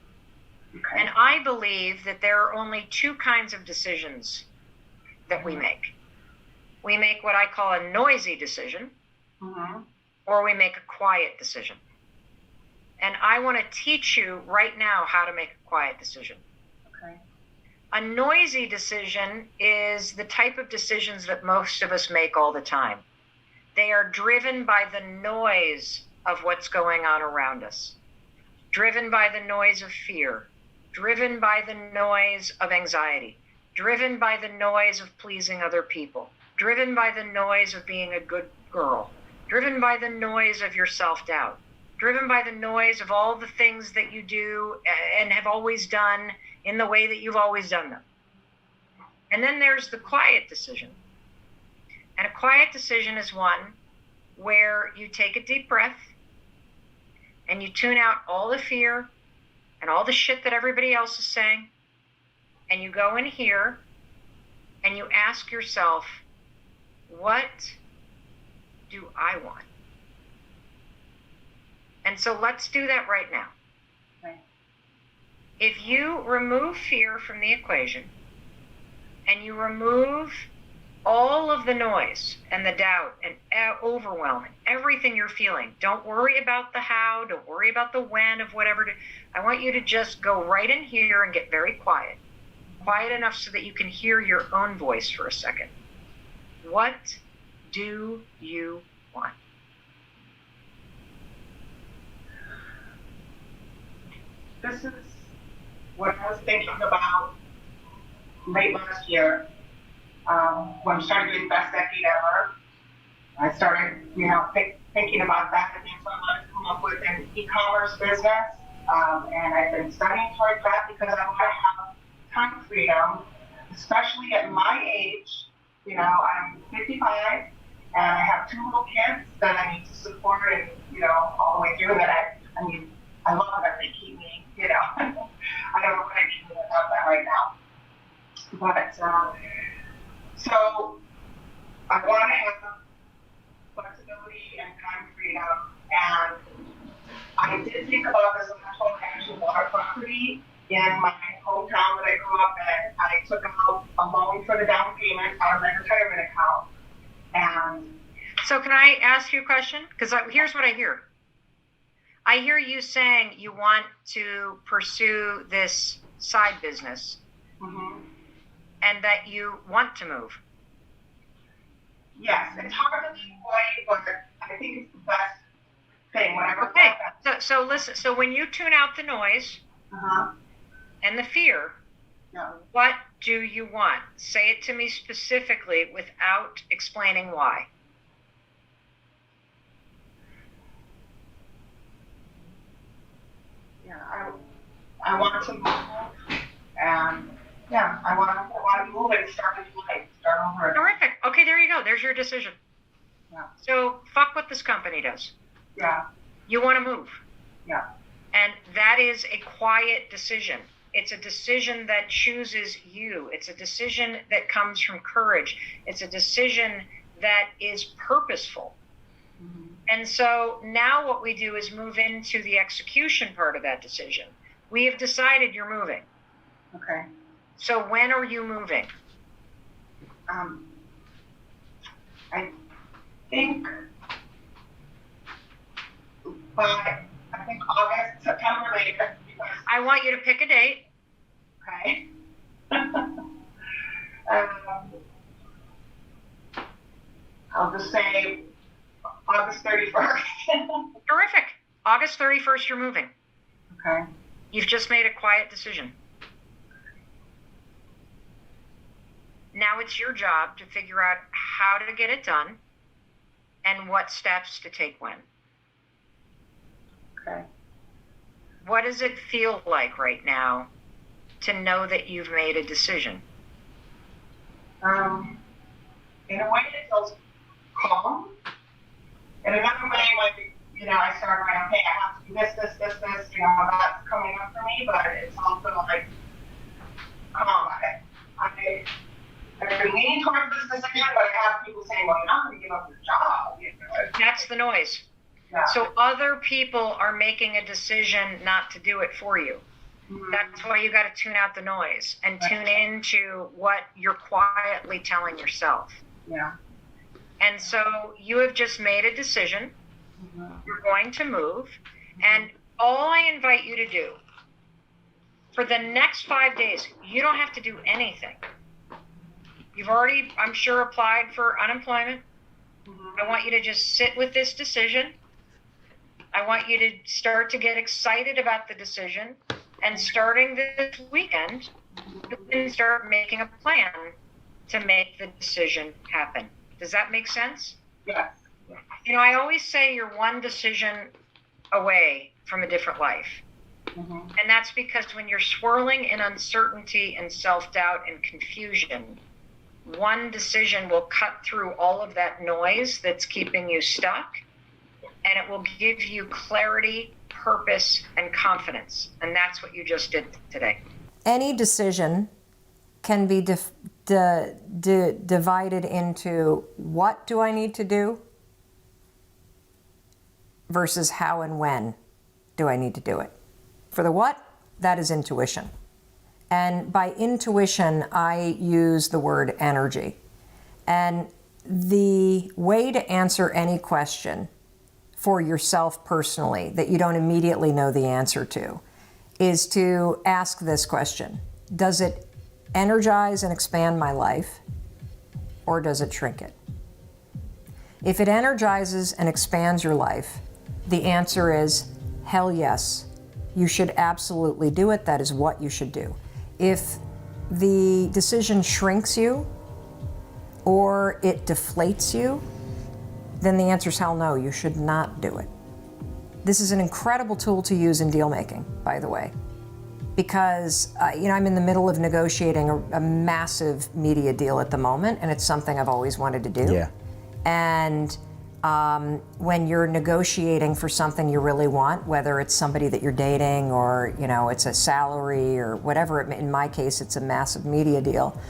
Okay. And I believe that there are only two kinds of decisions that we make. We make what I call a noisy decision, or we make a quiet decision. And I want to teach you right now how to make a quiet decision. Okay. A noisy decision is the type of decisions that most of us make all the time. They are driven by the noise of what's going on around us, driven by the noise of fear, driven by the noise of anxiety, driven by the noise of pleasing other people, driven by the noise of being a good girl, driven by the noise of your self-doubt, driven by the noise of all the things that you do and have always done in the way that you've always done them. And then there's the quiet decision. And a quiet decision is one where you take a deep breath and you tune out all the fear and all the shit that everybody else is saying, and you go in here and you ask yourself, what do I want? And so let's do that right now. Right. If you remove fear from the equation and you remove all of the noise and the doubt and overwhelming, everything you're feeling, don't worry about the how, don't worry about the when of whatever. I want you to just go right in here and get very quiet. Quiet enough so that you can hear your own voice for a second. What do you want? This is what I was thinking about late last year, when I started doing Best Decade Ever. I started, thinking about that, and so I wanted to come up with an e-commerce business, and I've been studying towards that because I want to have time freedom, especially at my age. I'm 55, and I have 2 little kids that I need to support, and all the way through that. I love that they keep me. I don't know what I can do without that right now. But so I want to have flexibility and time freedom, and I did think about this last one. I actually bought a property in my hometown that I grew up in. I took out a loan for the down payment out of my retirement account. And so can I ask you a question? Because here's what I hear. I hear you saying you want to pursue this side business, and that you want to move. Yes, it's hard to be quiet, but I think it's the best thing. Okay, so listen. So when you tune out the noise and the fear, what do you want? Say it to me specifically without explaining why. I want to move, and I want to move and start a new life, start over. Terrific. Okay, there you go. There's your decision. Yeah. So fuck what this company does. Yeah. You want to move. Yeah. And that is a quiet decision. It's a decision that chooses you. It's a decision that comes from courage. It's a decision that is purposeful. And so now what we do is move into the execution part of that decision. We have decided you're moving. Okay. So when are you moving? I think August, September later. I want you to pick a date. Okay. I'll just say August 31st. Terrific. August 31st, you're moving. Okay. You've just made a quiet decision. Now it's your job to figure out how to get it done and what steps to take when. Okay. What does it feel like right now to know that you've made a decision? In a way, it feels calm. In another way, like, I start going, okay, I have to do this, that's coming up for me, but it's also like, calm. I've been leaning towards this decision, but I have people saying, well, you're not going to give up your job. That's the noise. Yeah. So other people are making a decision not to do it for you. Mm-hmm. That's why you got to tune out the noise and tune into what you're quietly telling yourself. Yeah. And so you have just made a decision. Mm-hmm. You're going to move. And all I invite you to do for the next 5 days, you don't have to do anything. You've already, I'm sure, applied for unemployment. Mm-hmm. I want you to just sit with this decision. I want you to start to get excited about the decision. And starting this weekend, you can start making a plan to make the decision happen. Does that make sense? Yes. I always say you're one decision away from a different life. Mm-hmm. And that's because when you're swirling in uncertainty and self-doubt and confusion, one decision will cut through all of that noise that's keeping you stuck, and it will give you clarity, purpose, and confidence. And that's what you just did today. Any decision can be divided into what do I need to do versus how and when do I need to do it. For the what, that is intuition. And by intuition, I use the word energy. And the way to answer any question for yourself personally that you don't immediately know the answer to is to ask this question. Does it energize and expand my life, or does it shrink it? If it energizes and expands your life, the answer is hell yes. You should absolutely do it. That is what you should do. If the decision shrinks you or it deflates you, then the answer is hell no, you should not do it. This is an incredible tool to use in deal making, by the way, because I'm in the middle of negotiating a massive media deal at the moment, and it's something I've always wanted to do. Yeah. And when you're negotiating for something you really want, whether it's somebody that you're dating or it's a salary or whatever, in my case it's a massive media deal,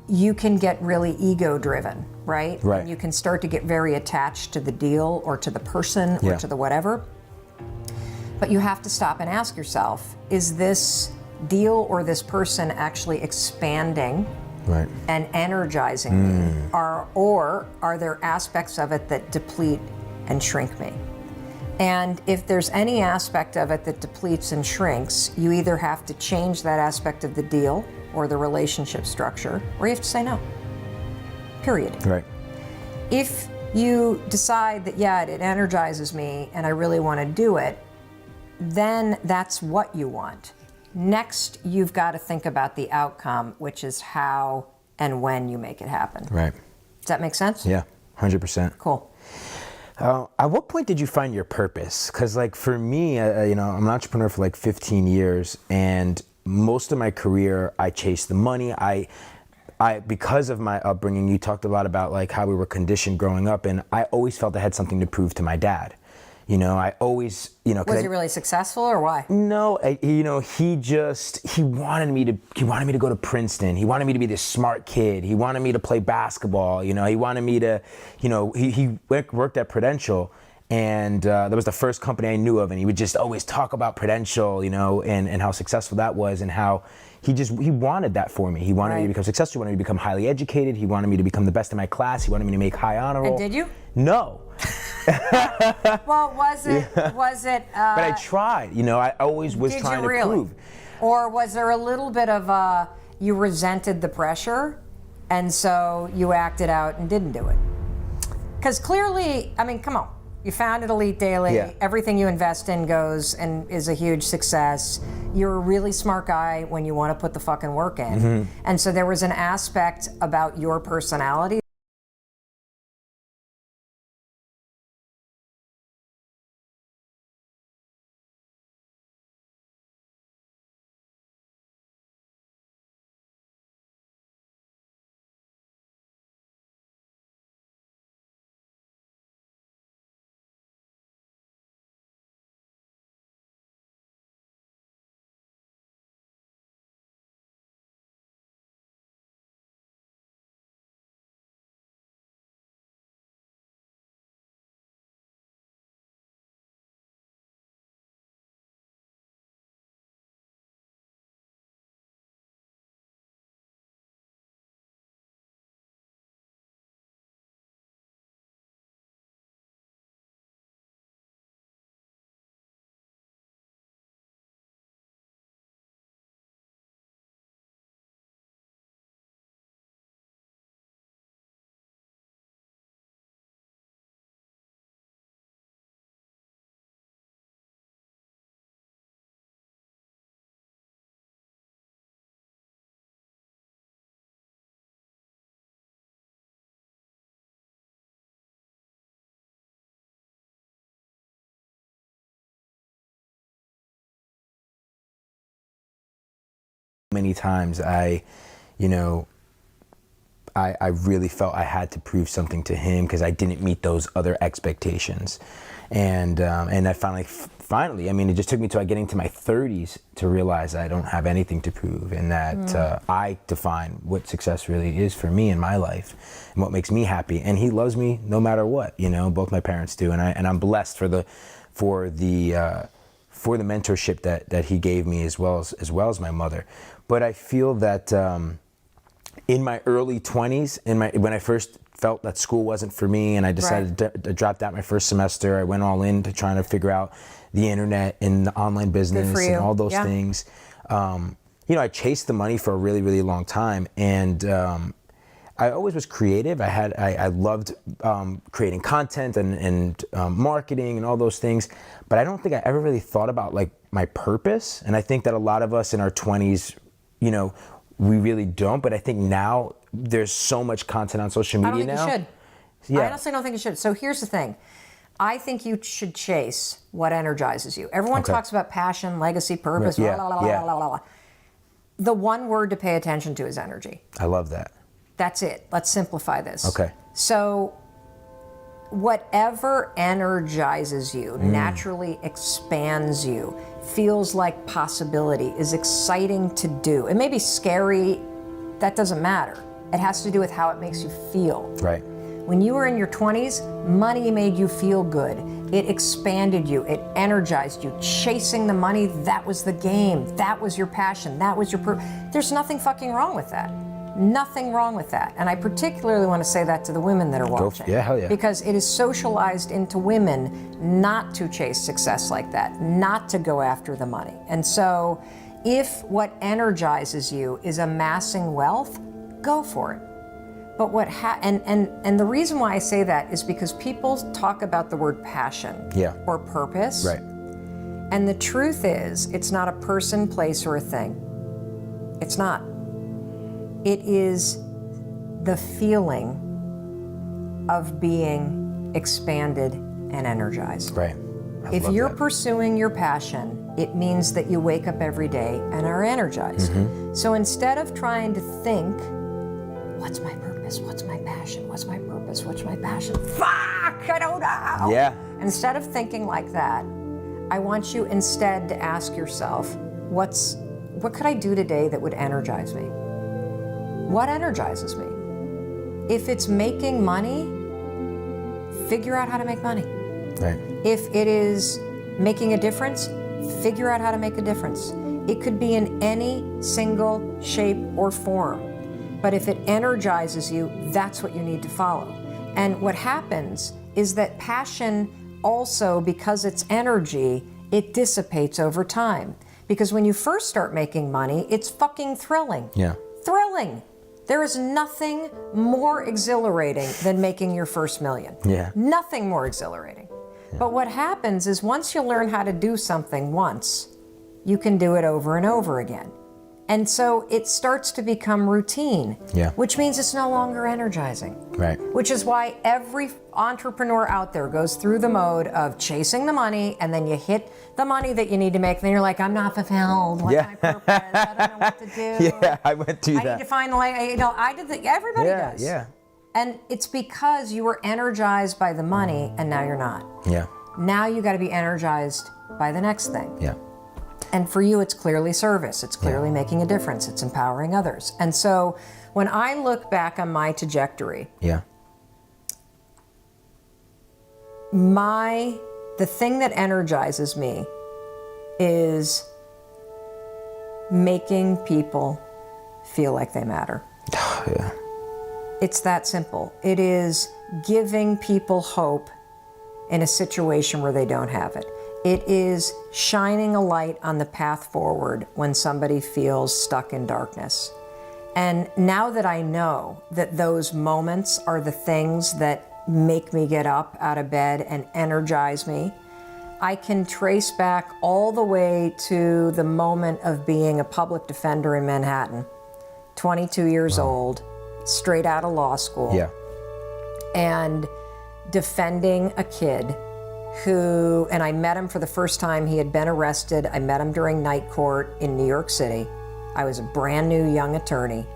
you can get really ego driven, right? Right. And you can start to get very attached to the deal or to the person or to the whatever. But you have to stop and ask yourself, is this deal or this person actually expanding and energizing me? Or are there aspects of it that deplete and shrink me? And if there's any aspect of it that depletes and shrinks, you either have to change that aspect of the deal or the relationship structure, or you have to say no. Period. Right. If you decide that, it energizes me and I really want to do it, then that's what you want. Next, you've got to think about the outcome, which is how and when you make it happen. Right. Does that make sense? Yeah, 100%. Cool. At what point did you find your purpose? Because for me, I'm an entrepreneur for 15 years, and most of my career, I chased the money. I because of my upbringing, you talked a lot about how we were conditioned growing up, and I always felt I had something to prove to my dad. You know, I always, you know, 'cause Was he really successful or why? no, you know, he wanted me to go to Princeton. He wanted me to be this smart kid. He wanted me to play basketball. You know, he wanted me to, you know, he worked at Prudential, and that was the first company I knew of, and he would just always talk about Prudential, you know, and how successful that was, and how he wanted that for me. He wanted me to become successful. He wanted me to become highly educated. He wanted me to become the best in my class. He wanted me to make high honor roll. And did you? No. Well, was it? But I tried. You know, I always was Did trying you to really? prove. Or was there a little bit of you resented the pressure, and so you acted out and didn't do it? Because clearly, I mean, come on. You founded Elite Daily. Yeah. Everything you invest in goes and is a huge success. You're a really smart guy when you want to put the fucking work in. Mm-hmm. And so there was an aspect about your personality. Many times I really felt I had to prove something to him because I didn't meet those other expectations, and I finally, I mean, it just took me to getting to my 30s to realize I don't have anything to prove, and that I define what success really is for me in my life, and what makes me happy. And he loves me no matter what. You know, both my parents do, and I'm blessed for the mentorship that he gave me, as well as my mother. But I feel that in my early 20s, when I first felt that school wasn't for me, and I decided to drop out my first semester, I went all in to trying to figure out the internet and the online business and all those things. You know, I chased the money for a really, really long time, and I always was creative. I loved creating content and marketing and all those things, but I don't think I ever really thought about like my purpose. And I think that a lot of us in our 20s, you know, we really don't. But I think now there's so much content on social media now. I don't think you should. Yeah. I honestly don't think you should. So here's the thing. I think you should chase what energizes you. Everyone talks about passion, legacy, purpose, Yeah. blah, blah, blah, blah, blah, blah. The one word to pay attention to is energy. I love that. That's it. Let's simplify this. Okay. So whatever energizes you, naturally expands you, feels like possibility, is exciting to do. It may be scary, that doesn't matter. It has to do with how it makes you feel. Right. When you were in your 20s, money made you feel good. It expanded you. It energized you. Chasing the money, that was the game. That was your passion. That was your There's nothing fucking wrong with that. Nothing wrong with that. And I particularly want to say that to the women that are watching. Yeah, hell yeah. Because it is socialized into women not to chase success like that, not to go after the money. And so if what energizes you is amassing wealth, go for it. But and the reason why I say that is because people talk about the word passion or purpose. Right. And the truth is, it's not a person, place, or a thing. It's not. It is the feeling of being expanded and energized. Right. If you're pursuing your passion, it means that you wake up every day and are energized. So instead of trying to think, what's my purpose? What's my passion? What's my purpose? What's my passion? Fuck, I don't know. Yeah. Instead of thinking like that, I want you instead to ask yourself, what could I do today that would energize me? What energizes me? If it's making money, figure out how to make money. Right. If it is making a difference, figure out how to make a difference. It could be in any single shape or form. But if it energizes you, that's what you need to follow. And what happens is that passion also, because it's energy, it dissipates over time. Because when you first start making money, it's fucking thrilling. Yeah. Thrilling. There is nothing more exhilarating than making your first million. Yeah. Nothing more exhilarating. Yeah. But what happens is once you learn how to do something once, you can do it over and over again. And so it starts to become routine, which means it's no longer energizing. Right. Which is why every entrepreneur out there goes through the mode of chasing the money, and then you hit the money that you need to make, and then you're like, I'm not fulfilled. What's my purpose? I don't know what to do. Yeah, I went through that. I need to find the light. I did everybody does. Yeah. And it's because you were energized by the money, and now you're not. Yeah. Now you got to be energized by the next thing. Yeah. And for you, it's clearly service. It's clearly making a difference. It's empowering others. And so when I look back on my trajectory, the thing that energizes me is making people feel like they matter. Yeah. It's that simple. It is giving people hope in a situation where they don't have it. It is shining a light on the path forward when somebody feels stuck in darkness. And now that I know that those moments are the things that make me get up out of bed and energize me, I can trace back all the way to the moment of being a public defender in Manhattan, 22 years old, straight out of law school, and defending a kid who, and I met him for the first time. He had been arrested. I met him during night court in New York City. I was a brand new young attorney,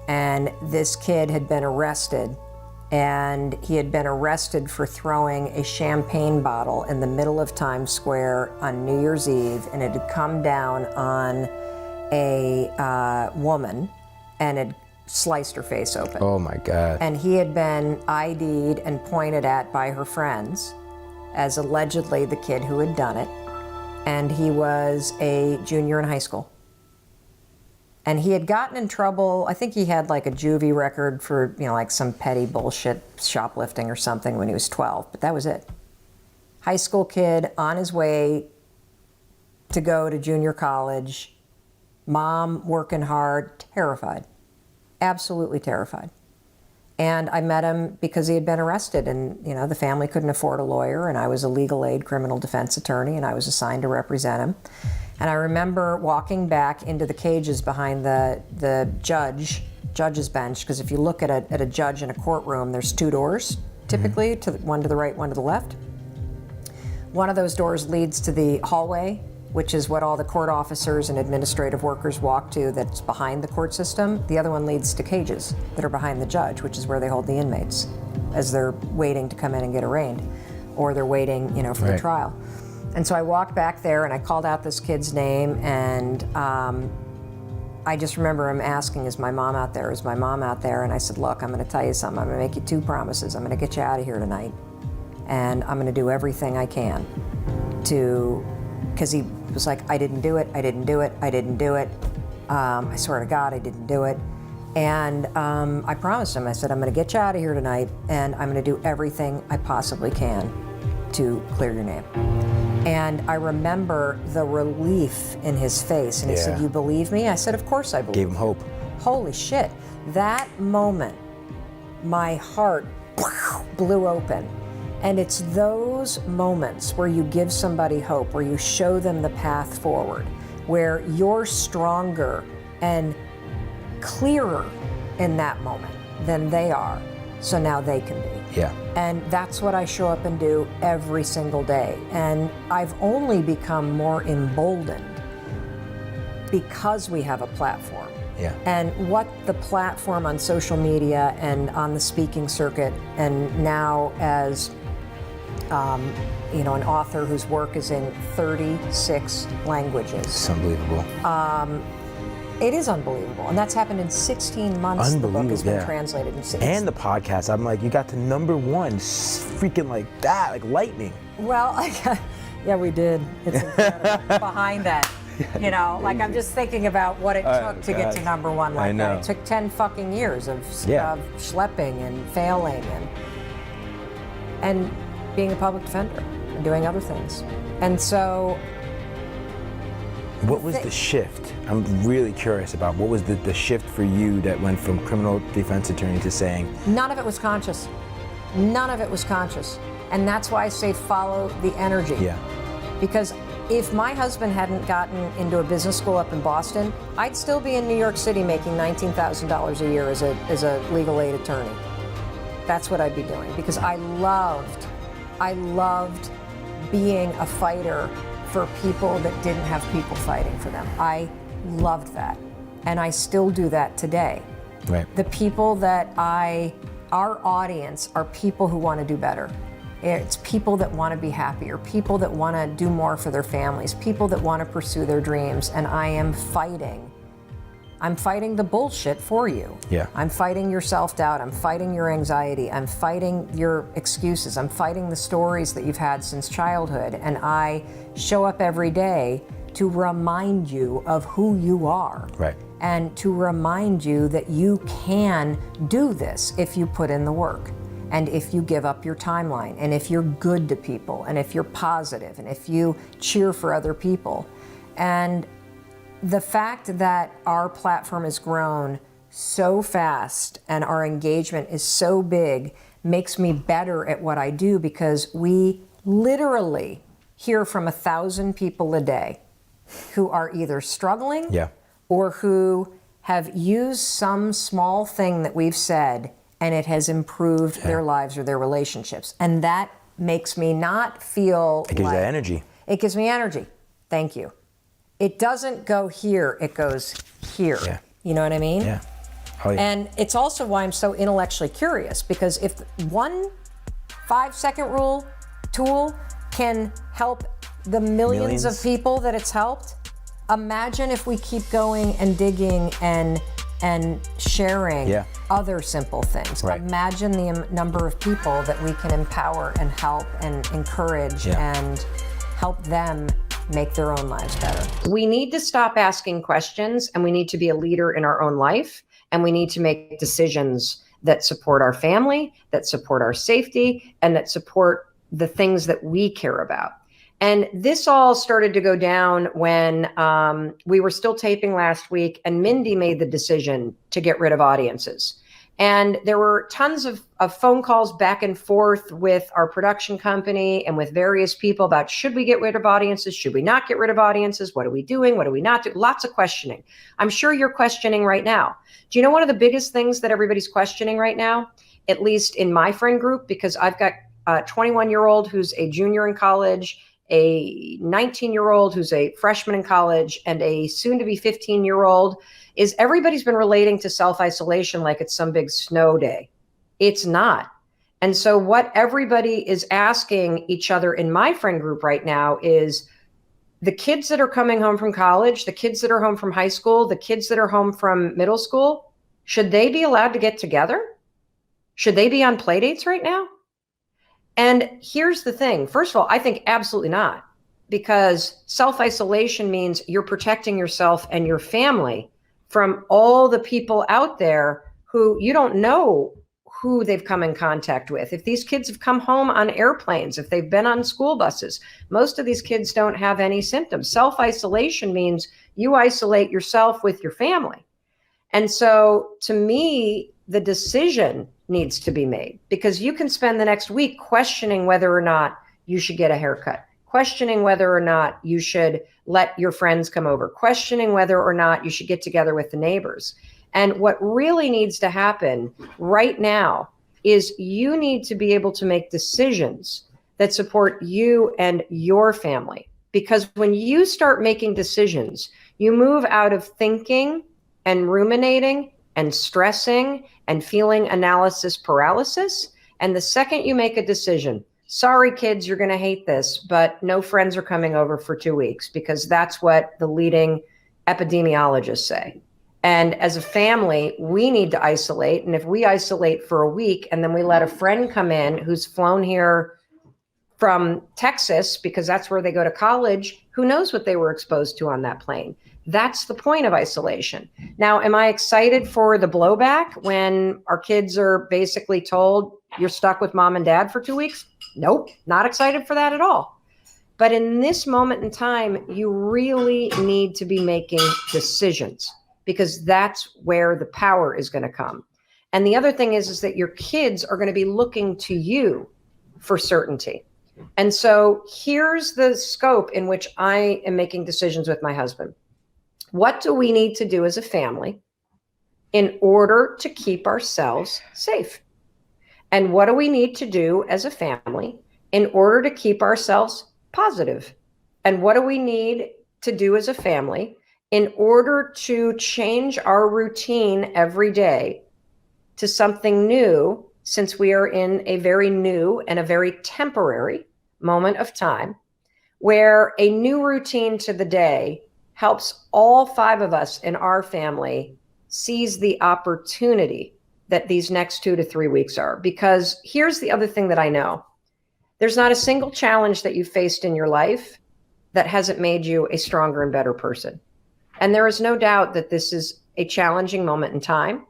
and this kid had been arrested, and he had been arrested for throwing a champagne bottle in the middle of Times Square on New Year's Eve, and it had come down on a woman and had sliced her face open. Oh my God. And he had been ID'd and pointed at by her friends as allegedly the kid who had done it. And he was a junior in high school. And he had gotten in trouble. I think he had like a juvie record for, like some petty bullshit shoplifting or something when he was 12, but that was it. High school kid on his way to go to junior college, mom working hard, terrified, absolutely terrified. And I met him because he had been arrested, and the family couldn't afford a lawyer, and I was a legal aid criminal defense attorney, and I was assigned to represent him. And I remember walking back into the cages behind the judge's bench, because if you look at a judge in a courtroom, there's two doors, typically, one to the right, one to the left. One of those doors leads to the hallway, which is what all the court officers and administrative workers walk to, that's behind the court system. The other one leads to cages that are behind the judge, which is where they hold the inmates as they're waiting to come in and get arraigned, or they're waiting, for the trial. And so I walked back there and I called out this kid's name, and I just remember him asking, is my mom out there? Is my mom out there? And I said, look, I'm gonna tell you something. I'm gonna make you two promises. I'm gonna get you out of here tonight, and I'm gonna do everything I can to, because he was like, I didn't do it, I didn't do it, I didn't do it. I swear to God, I didn't do it. And I promised him, I said, I'm gonna get you out of here tonight, and I'm gonna do everything I possibly can to clear your name. And I remember the relief in his face, and he said, you believe me? I said, of course I believe. Gave him hope. Holy shit. That moment, my heart blew open. And it's those moments where you give somebody hope, where you show them the path forward, where you're stronger and clearer in that moment than they are, so now they can be. Yeah. And that's what I show up and do every single day. And I've only become more emboldened because we have a platform. Yeah. And what the platform on social media and on the speaking circuit, and now as an author whose work is in 36 languages. It's unbelievable. It is unbelievable, and that's happened in 16 months. The book has been translated in 16. And the podcast, I'm like, you got to #1, freaking like that, like lightning. Well, yeah, we did. It's incredible. Behind that, I'm just thinking about what it took to get to #1 like that. It took 10 fucking years of schlepping and failing and being a public defender and doing other things. And so, what was the shift? I'm really curious about what was the shift for you that went from criminal defense attorney to saying? None of it was conscious. None of it was conscious. And that's why I say follow the energy. Yeah. Because if my husband hadn't gotten into a business school up in Boston, I'd still be in New York City making $19,000 a year as a legal aid attorney. That's what I'd be doing, because I loved being a fighter for people that didn't have people fighting for them. I loved that. And I still do that today. Right. The people that our audience are people who want to do better. It's people that want to be happier, people that want to do more for their families, people that want to pursue their dreams, and I am fighting. I'm fighting the bullshit for you. Yeah. I'm fighting your self-doubt, I'm fighting your anxiety, I'm fighting your excuses, I'm fighting the stories that you've had since childhood, and I show up every day to remind you of who you are. Right. And to remind you that you can do this if you put in the work. And if you give up your timeline, and if you're good to people, and if you're positive, and if you cheer for other people. And the fact that our platform has grown so fast and our engagement is so big makes me better at what I do, because we literally hear from 1,000 people a day who are either struggling or who have used some small thing that we've said and it has improved their lives or their relationships. And that makes me not feel It gives you energy. It gives me energy. Thank you. It doesn't go here, it goes here. Yeah. You know what I mean? Yeah. Oh, yeah. And it's also why I'm so intellectually curious, because if one 5-second rule tool can help the millions of people that it's helped, imagine if we keep going and digging and sharing other simple things. Right. Imagine the number of people that we can empower and help and encourage and help them make their own lives better. We need to stop asking questions, and we need to be a leader in our own life, and we need to make decisions that support our family, that support our safety, and that support the things that we care about. And this all started to go down when we were still taping last week, and Mindy made the decision to get rid of audiences. And there were tons of phone calls back and forth with our production company and with various people about, should we get rid of audiences? Should we not get rid of audiences? What are we doing? What are we not doing? Lots of questioning. I'm sure you're questioning right now. Do you know one of the biggest things that everybody's questioning right now, at least in my friend group, because I've got a 21-year-old who's a junior in college, a 19-year-old who's a freshman in college, and a soon-to-be 15-year-old, is everybody's been relating to self-isolation like it's some big snow day. It's not. And so what everybody is asking each other in my friend group right now is, the kids that are coming home from college, the kids that are home from high school, the kids that are home from middle school, should they be allowed to get together? Should they be on play dates right now? And here's the thing. First of all, I think absolutely not, because self-isolation means you're protecting yourself and your family from all the people out there who you don't know who they've come in contact with. If these kids have come home on airplanes, if they've been on school buses, most of these kids don't have any symptoms. Self-isolation means you isolate yourself with your family. And so to me, the decision needs to be made, because you can spend the next week questioning whether or not you should get a haircut, questioning whether or not you should let your friends come over, questioning whether or not you should get together with the neighbors. And what really needs to happen right now is you need to be able to make decisions that support you and your family. Because when you start making decisions, you move out of thinking and ruminating and stressing and feeling analysis paralysis. And the second you make a decision, sorry, kids, you're going to hate this, but no friends are coming over for 2 weeks, because that's what the leading epidemiologists say. And as a family, we need to isolate. And if we isolate for a week and then we let a friend come in who's flown here from Texas, because that's where they go to college, who knows what they were exposed to on that plane? That's the point of isolation. Now, am I excited for the blowback when our kids are basically told you're stuck with mom and dad for 2 weeks? Nope, not excited for that at all. But in this moment in time, you really need to be making decisions, because that's where the power is going to come. And the other thing is that your kids are going to be looking to you for certainty. And so here's the scope in which I am making decisions with my husband. What do we need to do as a family in order to keep ourselves safe? And what do we need to do as a family in order to keep ourselves positive? And what do we need to do as a family in order to change our routine every day to something new, since we are in a very new and a very temporary moment of time, where a new routine to the day helps all 5 of us in our family seize the opportunity that these next 2 to 3 weeks are. Because here's the other thing that I know. There's not a single challenge that you've faced in your life that hasn't made you a stronger and better person. And there is no doubt that this is a challenging moment in time.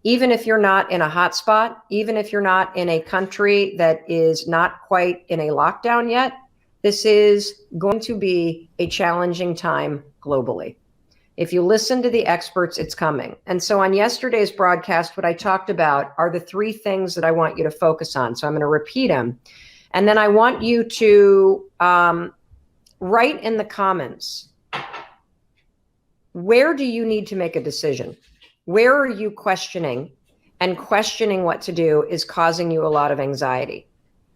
Even if you're not in a hot spot, even if you're not in a country that is not quite in a lockdown yet, this is going to be a challenging time globally. If you listen to the experts, it's coming. And so on yesterday's broadcast, what I talked about are the 3 things that I want you to focus on. So I'm going to repeat them. And then I want you to write in the comments, where do you need to make a decision? Where are you questioning? And questioning what to do is causing you a lot of anxiety.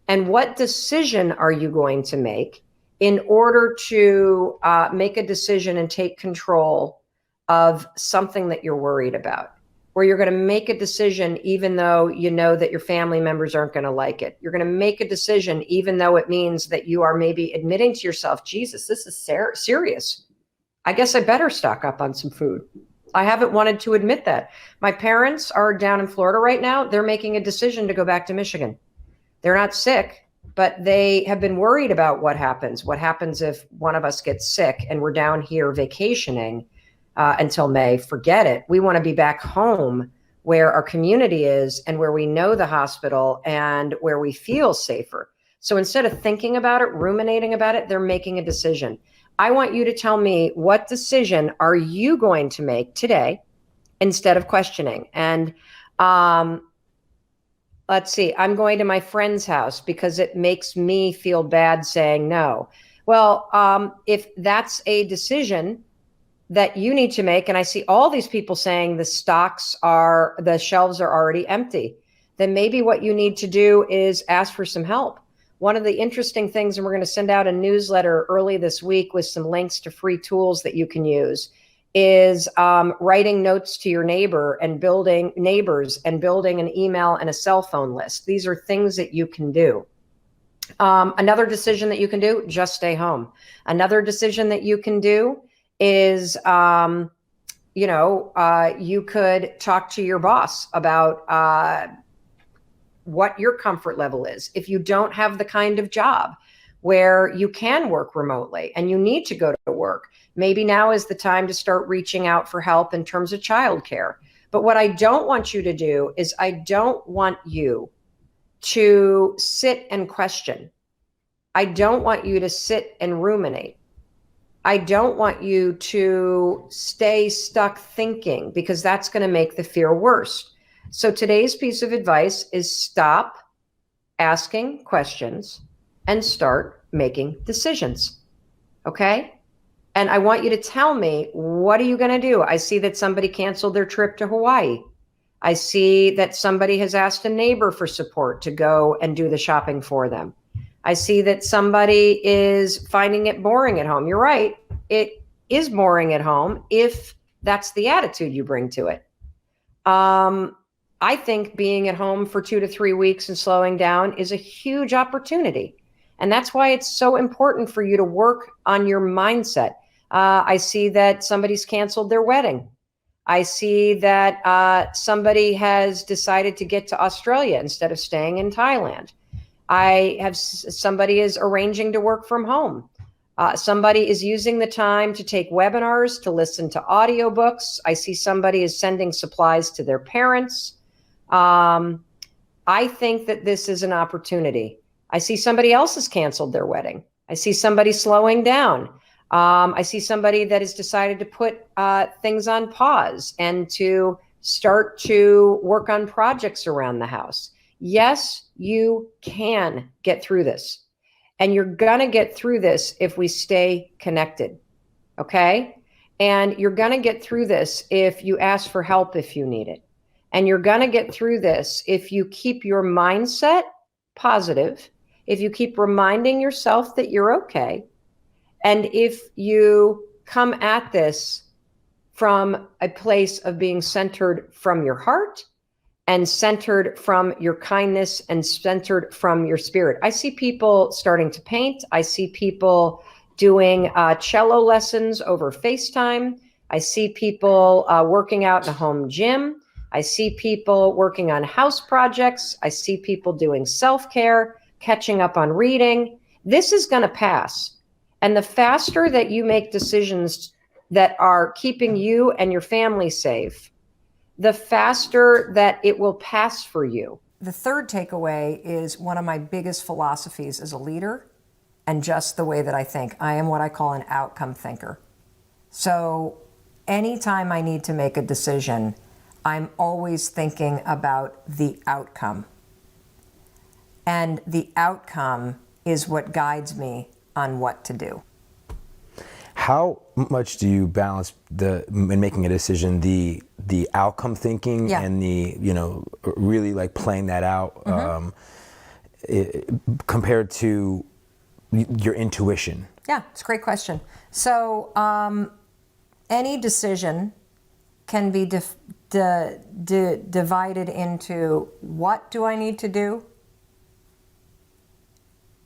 And what decision are you going to make in order to make a decision and take control of something that you're worried about? Where you're going to make a decision even though you know that your family members aren't going to like it. You're going to make a decision even though it means that you are maybe admitting to yourself, Jesus, this is serious. I guess I better stock up on some food. I haven't wanted to admit that. My parents are down in Florida right now. They're making a decision to go back to Michigan. They're not sick, but they have been worried about what happens. What happens if one of us gets sick and we're down here vacationing until May? Forget it. We want to be back home where our community is and where we know the hospital and where we feel safer. So instead of thinking about it, ruminating about it, they're making a decision. I want you to tell me, what decision are you going to make today instead of questioning? And let's see, I'm going to my friend's house because it makes me feel bad saying no. Well, if that's a decision that you need to make, and I see all these people saying the shelves are already empty, then maybe what you need to do is ask for some help. One of the interesting things, and we're going to send out a newsletter early this week with some links to free tools that you can use, is writing notes to your neighbors and building an email and a cell phone list. These are things that you can do. Another decision that you can do, just stay home. Another decision that you can do is, you could talk to your boss about what your comfort level is. If you don't have the kind of job where you can work remotely and you need to go to work, maybe now is the time to start reaching out for help in terms of childcare. But what I don't want you to do is I don't want you to sit and question. I don't want you to sit and ruminate. I don't want you to stay stuck thinking, because that's going to make the fear worse. So today's piece of advice is stop asking questions and start making decisions. Okay? And I want you to tell me, what are you going to do? I see that somebody canceled their trip to Hawaii. I see that somebody has asked a neighbor for support to go and do the shopping for them. I see that somebody is finding it boring at home. You're right. It is boring at home if that's the attitude you bring to it. I think being at home for 2 to 3 weeks and slowing down is a huge opportunity. And that's why it's so important for you to work on your mindset. I see that somebody's canceled their wedding. I see that somebody has decided to get to Australia instead of staying in Thailand. I have somebody is arranging to work from home. Somebody is using the time to take webinars, to listen to audiobooks. I see somebody is sending supplies to their parents. I think that this is an opportunity. I see somebody else has canceled their wedding. I see somebody slowing down. I see somebody that has decided to put things on pause and to start to work on projects around the house. Yes, you can get through this. And you're going to get through this if we stay connected. Okay? And you're going to get through this if you ask for help if you need it. And you're going to get through this if you keep your mindset positive, if you keep reminding yourself that you're okay, and if you come at this from a place of being centered from your heart and centered from your kindness and centered from your spirit. I see people starting to paint. I see people doing cello lessons over FaceTime. I see people working out in a home gym. I see people working on house projects. I see people doing self-care, catching up on reading. This is going to pass. And the faster that you make decisions that are keeping you and your family safe, the faster that it will pass for you. The third takeaway is one of my biggest philosophies as a leader and just the way that I think. I am what I call an outcome thinker. So anytime I need to make a decision, I'm always thinking about the outcome. And the outcome is what guides me on what to do. How much do you balance in making a decision, the outcome thinking and the, really like playing that out compared to your intuition? Yeah, it's a great question. So any decision can be divided into what do I need to do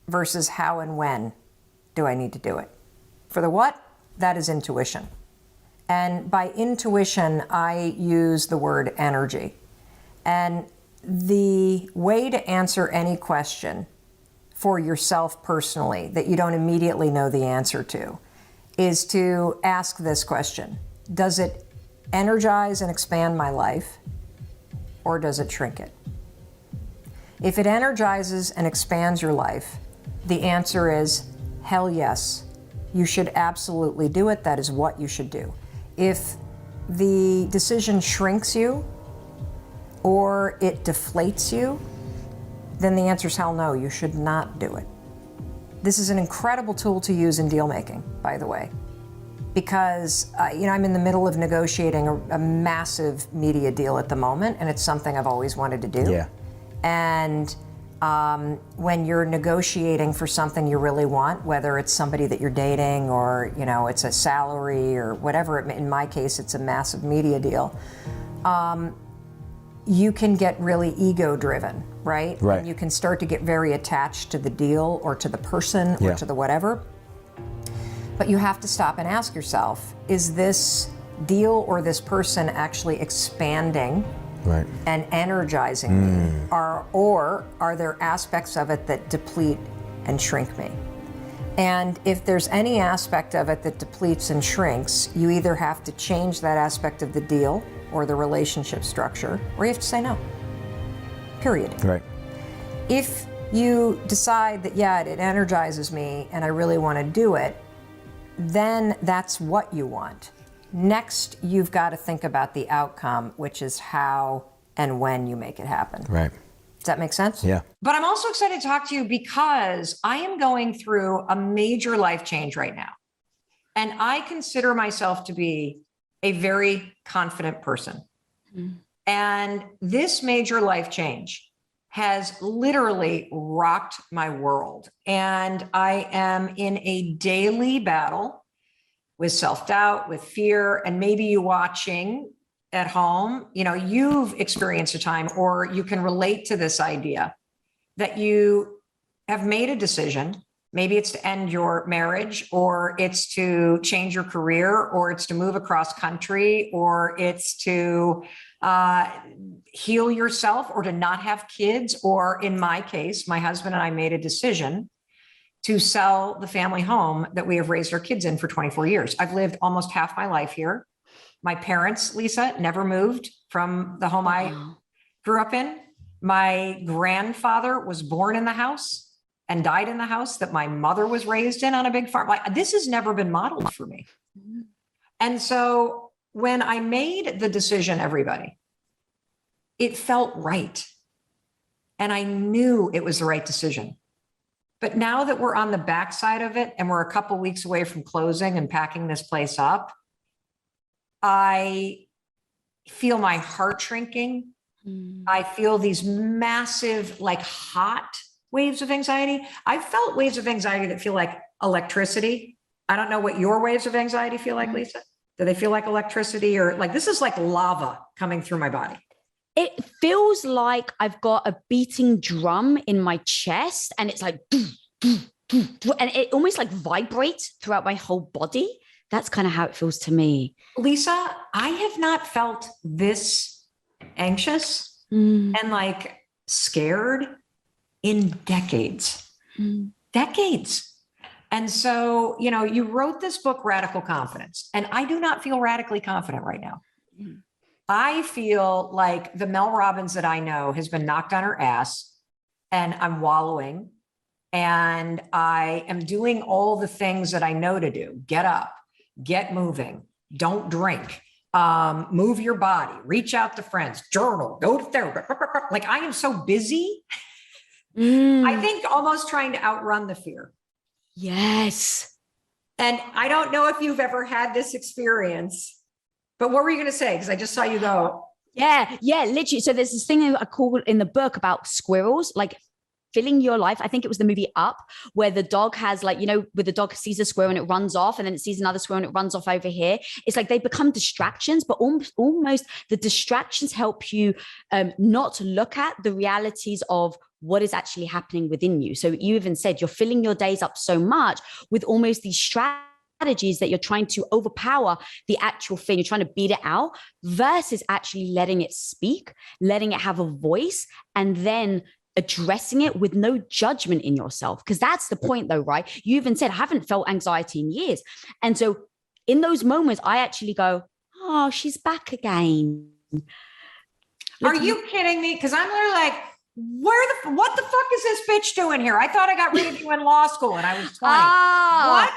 versus how and when do I need to do it. For the what, that is intuition. And by intuition, I use the word energy. And the way to answer any question for yourself personally that you don't immediately know the answer to is to ask this question. Does it energize and expand my life, or does it shrink it? If it energizes and expands your life, the answer is hell yes. You should absolutely do it. That is what you should do. If the decision shrinks you or it deflates you, then the answer is hell no, you should not do it. This is an incredible tool to use in deal making, by the way, because I'm in the middle of negotiating a massive media deal at the moment, and it's something I've always wanted to do. Yeah. And when you're negotiating for something you really want, whether it's somebody that you're dating or, it's a salary or whatever, in my case, it's a massive media deal, you can get really ego driven, right? Right. And you can start to get very attached to the deal or to the person or to the whatever. But you have to stop and ask yourself, is this deal or this person actually expanding and energizing me? Or are there aspects of it that deplete and shrink me? And if there's any aspect of it that depletes and shrinks, you either have to change that aspect of the deal or the relationship structure, or you have to say no. Period. Right. If you decide that, it energizes me and I really want to do it, then that's what you want. Next, you've got to think about the outcome, which is how and when you make it happen. Right. Does that make sense? Yeah. But I'm also excited to talk to you because I am going through a major life change right now. And I consider myself to be a very confident person. And this major life change has literally rocked my world. And I am in a daily battle with self-doubt, with fear, and maybe you watching at home, you know, you've experienced a time, or you can relate to this idea that you have made a decision. Maybe it's to end your marriage, or it's to change your career, or it's to move across country, or it's to heal yourself, or to not have kids. Or in my case, my husband and I made a decision to sell the family home that we have raised our kids in for 24 years. I've lived almost half my life here. My parents, Lisa, never moved from the home I grew up in. My grandfather was born in the house and died in the house that my mother was raised in on a big farm. Like, this has never been modeled for me. And so when I made the decision, everybody, it felt right. And I knew it was the right decision. But now that we're on the backside of it and we're a couple weeks away from closing and packing this place up, I feel my heart shrinking. I feel these massive, like, hot waves of anxiety. I've felt waves of anxiety that feel like electricity. I don't know what your waves of anxiety feel like, Lisa. Do they feel like electricity, or like this is like lava coming through my body? It feels like I've got a beating drum in my chest, and it's like, and it almost like vibrates throughout my whole body. That's kind of how it feels to me. Lisa, I have not felt this anxious and like scared in decades. Decades. And so, you know, you wrote this book, Radical Confidence, and I do not feel radically confident right now. I feel like the Mel Robbins that I know has been knocked on her ass, and I'm wallowing, and I am doing all the things that I know to do. Get up, get moving, don't drink, move your body, reach out to friends, journal, go to therapy. Like, I am so busy. I think almost trying to outrun the fear. Yes. And I don't know if you've ever had this experience, but what were you going to say? Because I just saw you go. Yeah, literally. So there's this thing I call in the book about squirrels, like filling your life. I think it was the movie Up, where the dog has, like, you know, where the dog sees a squirrel and it runs off, and then it sees another squirrel and it runs off over here. It's like they become distractions, but almost the distractions help you not look at the realities of what is actually happening within you. So you even said you're filling your days up so much with almost these strategies that you're trying to overpower the actual thing. You're trying to beat it out versus actually letting it speak, letting it have a voice, and then addressing it with no judgment in yourself. Because that's the point though, right? You even said, I haven't felt anxiety in years. And so in those moments, I actually go, oh, she's back again. Are you kidding me? Because I'm literally like, what the fuck is this bitch doing here? I thought I got rid of you in law school and I was 20. What?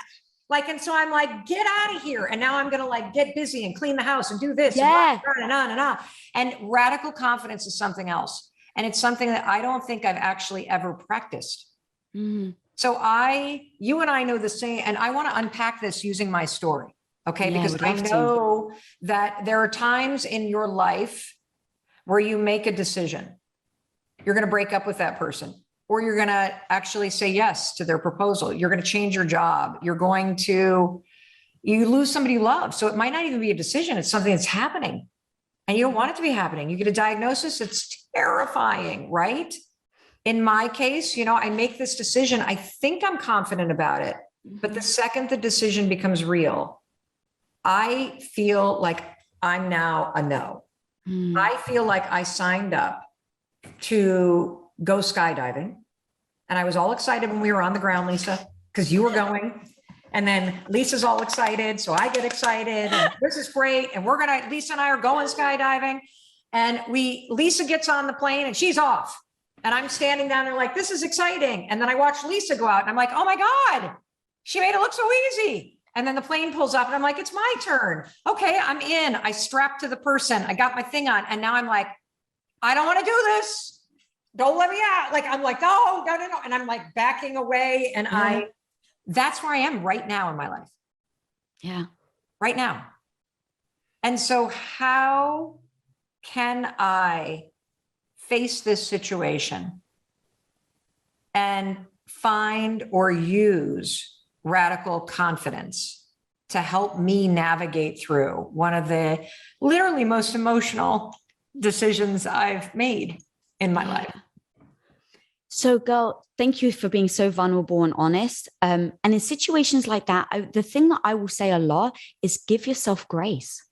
Like, and so I'm like, get out of here. And now I'm going to like get busy and clean the house and do this and on and on and on. And radical confidence is something else. And it's something that I don't think I've actually ever practiced. So you and I know the same, and I want to unpack this using my story. Okay. Because I know that there are times in your life where you make a decision. You're going to break up with that person, or you're going to actually say yes to their proposal. You're going to change your job. You lose somebody you love. So it might not even be a decision. It's something that's happening and you don't want it to be happening. You get a diagnosis. It's terrifying, right? In my case, you know, I make this decision. I think I'm confident about it, but the second the decision becomes real, I feel like I'm now a no. I feel like I signed up to go skydiving. And I was all excited when we were on the ground, Lisa, because you were going. And then Lisa's all excited. So I get excited. And this is great. And Lisa and I are going skydiving. And Lisa gets on the plane and she's off. And I'm standing down there like, this is exciting. And then I watch Lisa go out and I'm like, oh my God, she made it look so easy. And then the plane pulls up and I'm like, it's my turn. Okay, I'm in. I strapped to the person. I got my thing on. And now I'm like, I don't want to do this. Don't let me out. Like, I'm like, no. And I'm like backing away. And that's where I am right now in my life. Yeah. Right now. And so how can I face this situation and find or use radical confidence to help me navigate through one of the literally most emotional decisions I've made in my life. So, girl, thank you for being so vulnerable and honest. And in situations like that, the thing that I will say a lot is give yourself grace.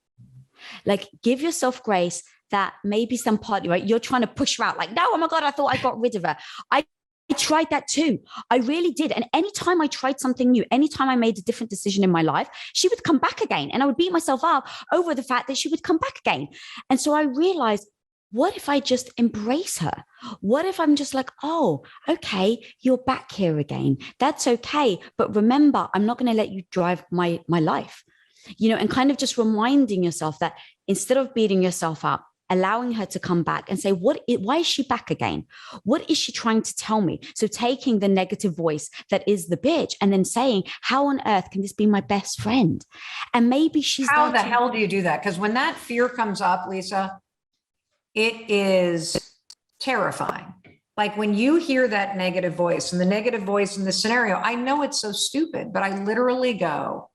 Like, give yourself grace that maybe some part, right? You're trying to push her out. Like, no, oh my God, I thought I got rid of her. I tried that too. I really did. And anytime I tried something new, anytime I made a different decision in my life, she would come back again. And I would beat myself up over the fact that she would come back again. And so I realized, what if I just embrace her? What if I'm just like, oh, okay, you're back here again. That's okay. But remember, I'm not going to let you drive my life, and kind of just reminding yourself that instead of beating yourself up, allowing her to come back and say, why is she back again? What is she trying to tell me? So taking the negative voice that is the bitch and then saying, how on earth can this be my best friend? And maybe she's How the hell do you do that? Because when that fear comes up, Lisa, it is terrifying. Like when you hear that negative voice and the negative voice in this scenario, I know it's so stupid, but I literally go,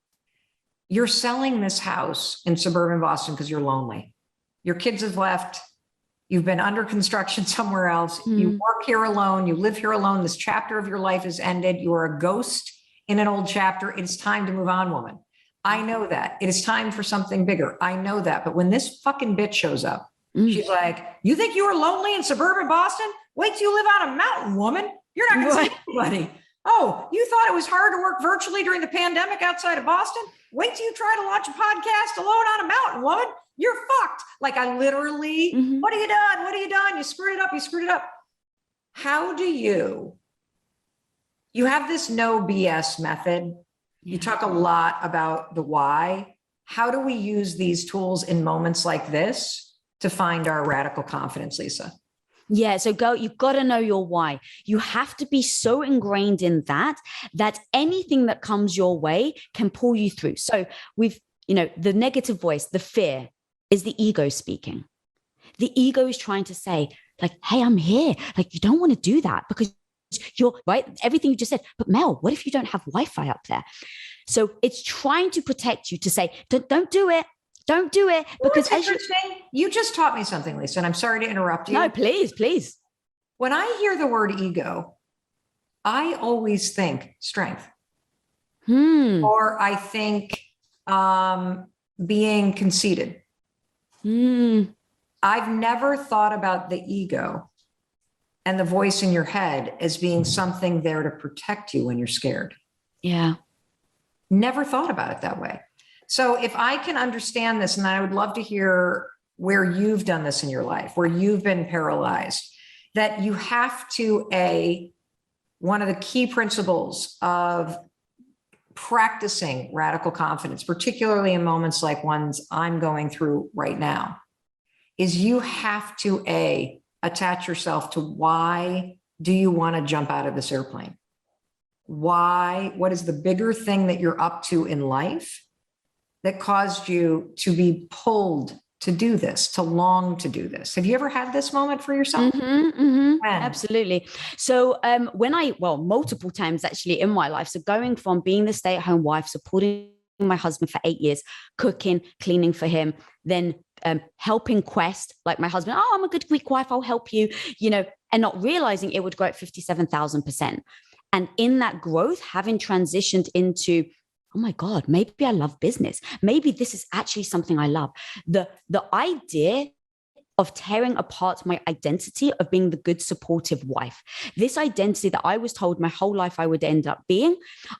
you're selling this house in suburban Boston because you're lonely. Your kids have left. You've been under construction somewhere else. You work here alone. You live here alone. This chapter of your life is ended. You are a ghost in an old chapter. It's time to move on, woman. I know that. It is time for something bigger. I know that. But when this fucking bitch shows up, she's like, you think you were lonely in suburban Boston? Wait till you live on a mountain, woman. You're not going to see anybody. Oh, you thought it was hard to work virtually during the pandemic outside of Boston? Wait till you try to launch a podcast alone on a mountain, woman. You're fucked. Like I literally, what have you done? What have you done? You screwed it up. You screwed it up. How do you have this no BS method. You talk a lot about the why. How do we use these tools in moments like this to find our radical confidence, Lisa? Yeah. So you've got to know your why. You have to be so ingrained in that anything that comes your way can pull you through. So the negative voice, the fear is the ego speaking. The ego is trying to say like, hey, I'm here. Like, you don't want to do that because you're right. Everything you just said, but Mel, what if you don't have Wi-Fi up there? So it's trying to protect you to say, don't do it. Don't do it. Because as you just taught me something, Lisa, and I'm sorry to interrupt you. No, please. When I hear the word ego, I always think strength. Or I think being conceited. I've never thought about the ego and the voice in your head as being something there to protect you when you're scared. Yeah. Never thought about it that way. So if I can understand this, and I would love to hear where you've done this in your life, where you've been paralyzed, that you have to, one of the key principles of practicing radical confidence, particularly in moments like ones I'm going through right now, is you have to, attach yourself to why do you want to jump out of this airplane? Why? What is the bigger thing that you're up to in life that caused you to be pulled to do this, to long to do this? Have you ever had this moment for yourself? Absolutely. So multiple times actually in my life. So going from being the stay-at-home wife, supporting my husband for 8 years, cooking, cleaning for him, then helping Quest, like my husband, oh, I'm a good Greek wife, I'll help you, and not realizing it would grow at 57,000%. And in that growth, having transitioned into, oh my God, maybe I love business. Maybe this is actually something I love. The idea of tearing apart my identity of being the good, supportive wife. This identity that I was told my whole life I would end up being.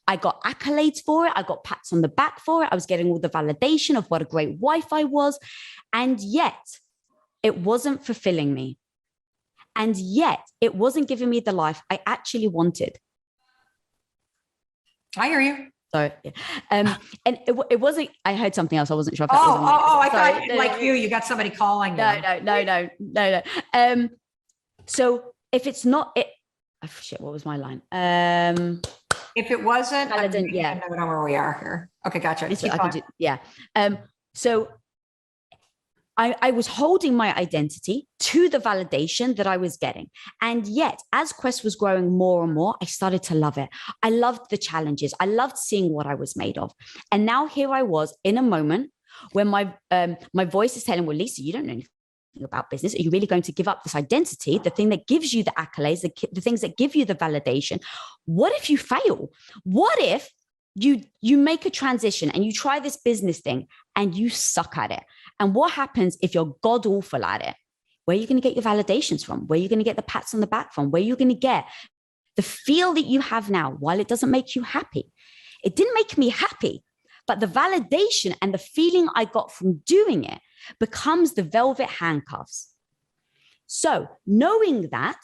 I got accolades for it. I got pats on the back for it. I was getting all the validation of what a great wife I was. And yet it wasn't fulfilling me. And yet it wasn't giving me the life I actually wanted. I hear you. So, yeah. And it wasn't, I heard something else. I wasn't sure if that was. I thought you got somebody calling. No. So if it's not it, oh, shit, what was my line? If it wasn't, I don't know where we are here. Okay. Gotcha. So I was holding my identity to the validation that I was getting. And yet, as Quest was growing more and more, I started to love it. I loved the challenges. I loved seeing what I was made of. And now here I was in a moment where my voice is telling, well, Lisa, you don't know anything about business. Are you really going to give up this identity, the thing that gives you the accolades, the things that give you the validation? What if you fail? What if you make a transition and you try this business thing and you suck at it? And what happens if you're god awful at it? Where are you going to get your validations from? Where are you going to get the pats on the back from? Where are you going to get the feel that you have now? While it doesn't make you happy, it didn't make me happy, but the validation and the feeling I got from doing it becomes the velvet handcuffs. So knowing that,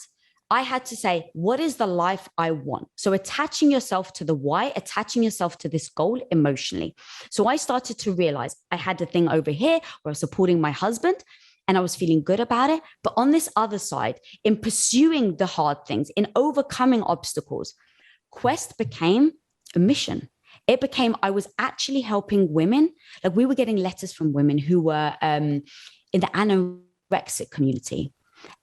I had to say, what is the life I want? So attaching yourself to the why, attaching yourself to this goal emotionally. So I started to realize I had a thing over here where I was supporting my husband and I was feeling good about it. But on this other side, in pursuing the hard things, in overcoming obstacles, Quest became a mission. It became, I was actually helping women. Like we were getting letters from women who were in the anorexic community.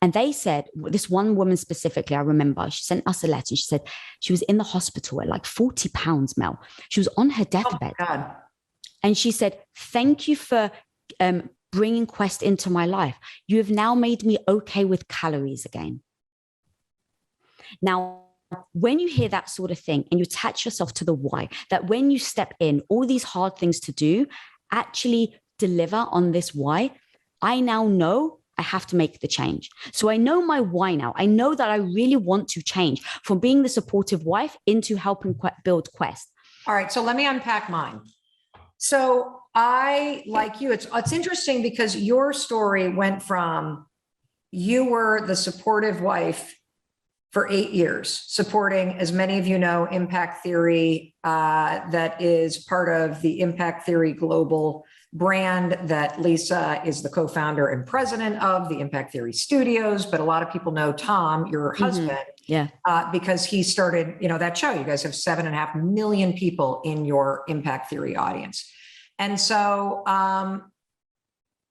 And they said, this one woman specifically, I remember, she sent us a letter. She said she was in the hospital at like 40 pounds, Mel. She was on her deathbed. Oh, God. And she said, thank you for bringing Quest into my life. You have now made me okay with calories again. Now, when you hear that sort of thing and you attach yourself to the why, that when you step in, all these hard things to do actually deliver on this why, I now know I have to make the change. So I know my why now. I know that I really want to change from being the supportive wife into helping build Quest. All right, so let me unpack mine. So I, like you, it's interesting because your story went from you were the supportive wife for 8 years, supporting, as many of you know, Impact Theory, that is part of the Impact Theory Global brand that Lisa is the co-founder and president of, the Impact Theory Studios. But a lot of people know Tom, your husband, because he started, that show. You guys have 7.5 million people in your Impact Theory audience. And so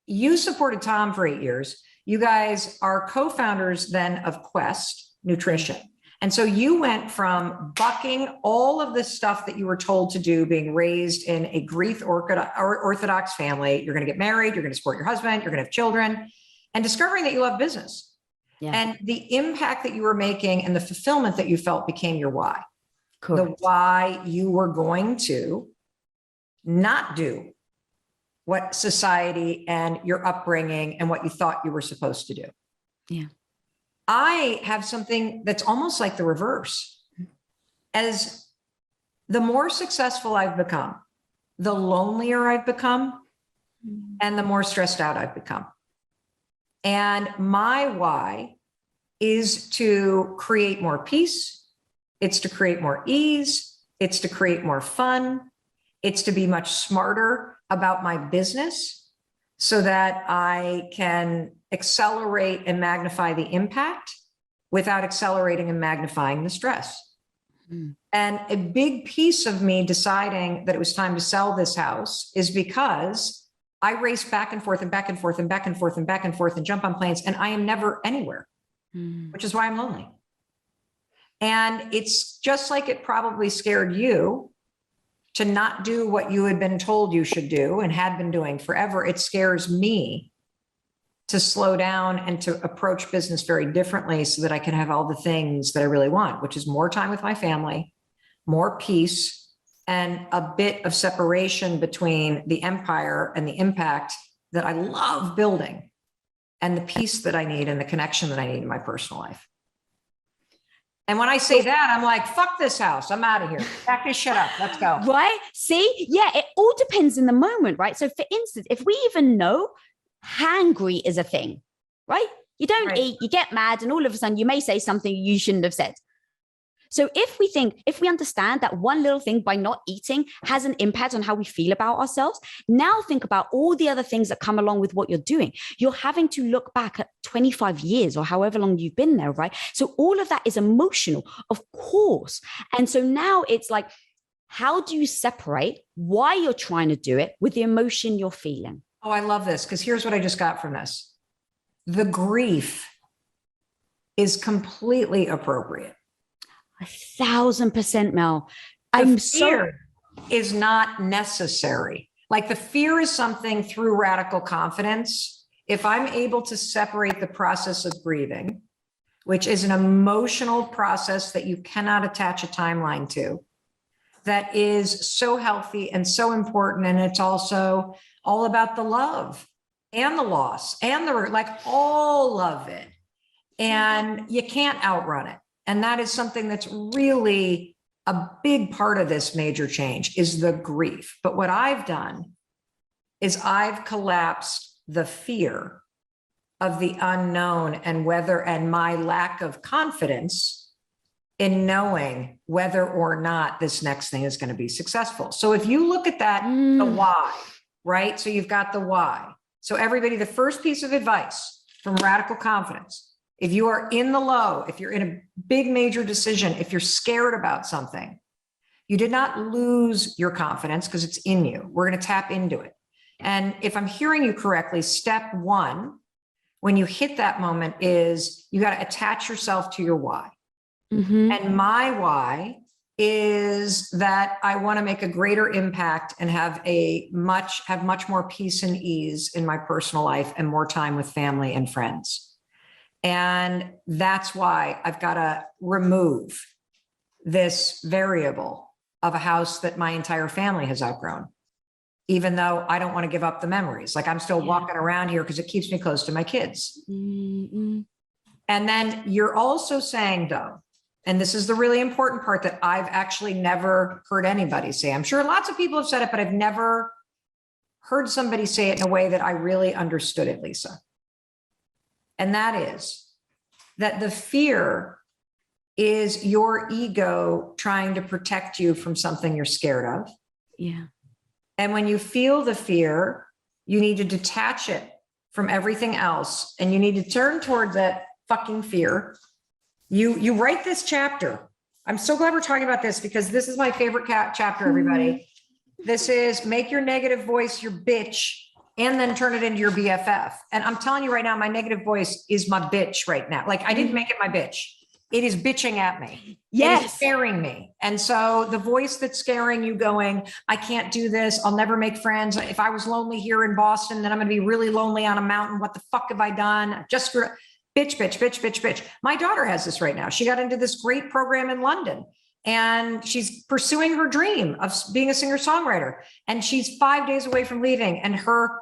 you supported Tom for 8 years. You guys are co-founders then of Quest Nutrition. And so you went from bucking all of this stuff that you were told to do, being raised in a Greek Orthodox family. You're going to get married, you're going to support your husband, you're going to have children, and discovering that you love business. Yeah. And the impact that you were making and the fulfillment that you felt became your why. Correct. The why you were going to not do what society and your upbringing and what you thought you were supposed to do. Yeah. I have something that's almost like the reverse. As the more successful I've become, the lonelier I've become, and the more stressed out I've become. And my why is to create more peace. It's to create more ease. It's to create more fun. It's to be much smarter about my business so that I can accelerate and magnify the impact without accelerating and magnifying the stress. And a big piece of me deciding that it was time to sell this house is because I race back and forth and back and forth and back and forth and back and forth and jump on planes, and I am never anywhere, which is why I'm lonely. And it's just like it probably scared you to not do what you had been told you should do and had been doing forever. It scares me to slow down and to approach business very differently so that I can have all the things that I really want, which is more time with my family, more peace, and a bit of separation between the empire and the impact that I love building and the peace that I need and the connection that I need in my personal life. And when I say that, I'm like, fuck this house. I'm out of here. Back this shit up. Let's go. Right? See? Yeah, it all depends in the moment, right? So for instance, if we even know hangry is a thing, right? You don't eat, you get mad, and all of a sudden you may say something you shouldn't have said. So if we understand that one little thing by not eating has an impact on how we feel about ourselves, now think about all the other things that come along with what you're doing. You're having to look back at 25 years or however long you've been there, right? So all of that is emotional, of course. And so now it's like, how do you separate why you're trying to do it with the emotion you're feeling? Oh, I love this, because here's what I just got from this. The grief is completely appropriate. 1,000%, Mel. The fear is not necessary. Like the fear is something through radical confidence. If I'm able to separate the process of grieving, which is an emotional process that you cannot attach a timeline to, that is so healthy and so important. And it's also all about the love and the loss and the, like all of it. And you can't outrun it. And that is something that's really a big part of this major change, is the grief. But what I've done is I've collapsed the fear of the unknown and my lack of confidence in knowing whether or not this next thing is going to be successful. So if you look at that, the why, right? So you've got the why. So everybody, the first piece of advice from radical confidence, if you are in the low, if you're in a big major decision, if you're scared about something, you did not lose your confidence because it's in you. We're going to tap into it. And if I'm hearing you correctly, step one, when you hit that moment, is you got to attach yourself to your why. Mm-hmm. And my why is that I want to make a greater impact and have much more peace and ease in my personal life and more time with family and friends. And that's why I've got to remove this variable of a house that my entire family has outgrown, even though I don't want to give up the memories. Like I'm still walking around here because it keeps me close to my kids. Mm-hmm. And then you're also saying, though, and this is the really important part that I've actually never heard anybody say. I'm sure lots of people have said it, but I've never heard somebody say it in a way that I really understood it, Lisa. And that is that the fear is your ego trying to protect you from something you're scared of. Yeah. And when you feel the fear, you need to detach it from everything else. And you need to turn toward that fucking fear. You write this chapter. I'm so glad we're talking about this, because this is my favorite chapter, everybody. This is make your negative voice your bitch and then turn it into your BFF. And I'm telling you right now, my negative voice is my bitch right now. Like I didn't make it my bitch. It is bitching at me. Yes. It is scaring me. And so the voice that's scaring you going, I can't do this. I'll never make friends. If I was lonely here in Boston, then I'm going to be really lonely on a mountain. What the fuck have I done? I just screwed up. Bitch, bitch, bitch, bitch, bitch. My daughter has this right now. She got into this great program in London and she's pursuing her dream of being a singer-songwriter. And she's 5 days away from leaving. And her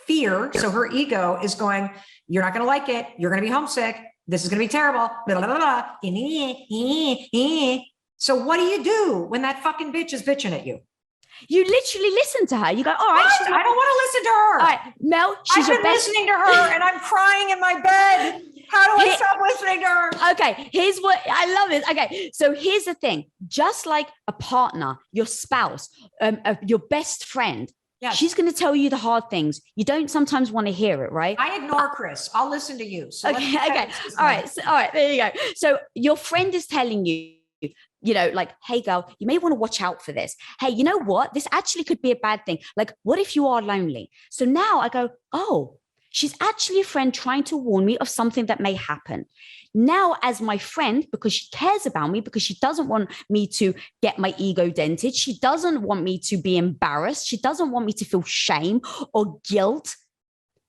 fear, so her ego is going, you're not going to like it. You're going to be homesick. This is going to be terrible. Blah, blah, blah, blah. So what do you do when that fucking bitch is bitching at you? You literally listen to her. You go, all right. I don't want to listen to her. All right, Mel, she's I've been listening to her and I'm crying in my bed. How do I stop listening to her? Okay, here's what I love it. Okay, so here's the thing. Just like a partner, your spouse, your best friend, yes, she's going to tell you the hard things. You don't sometimes want to hear it, right? I ignore Chris. I'll listen to you. So okay. All right, there you go. So your friend is telling you, you know, like, hey girl, you may want to watch out for this. Hey, you know what? This actually could be a bad thing. Like, what if you are lonely? So now I go, oh, she's actually a friend trying to warn me of something that may happen. Now, as my friend, because she cares about me, because she doesn't want me to get my ego dented. She doesn't want me to be embarrassed. She doesn't want me to feel shame or guilt.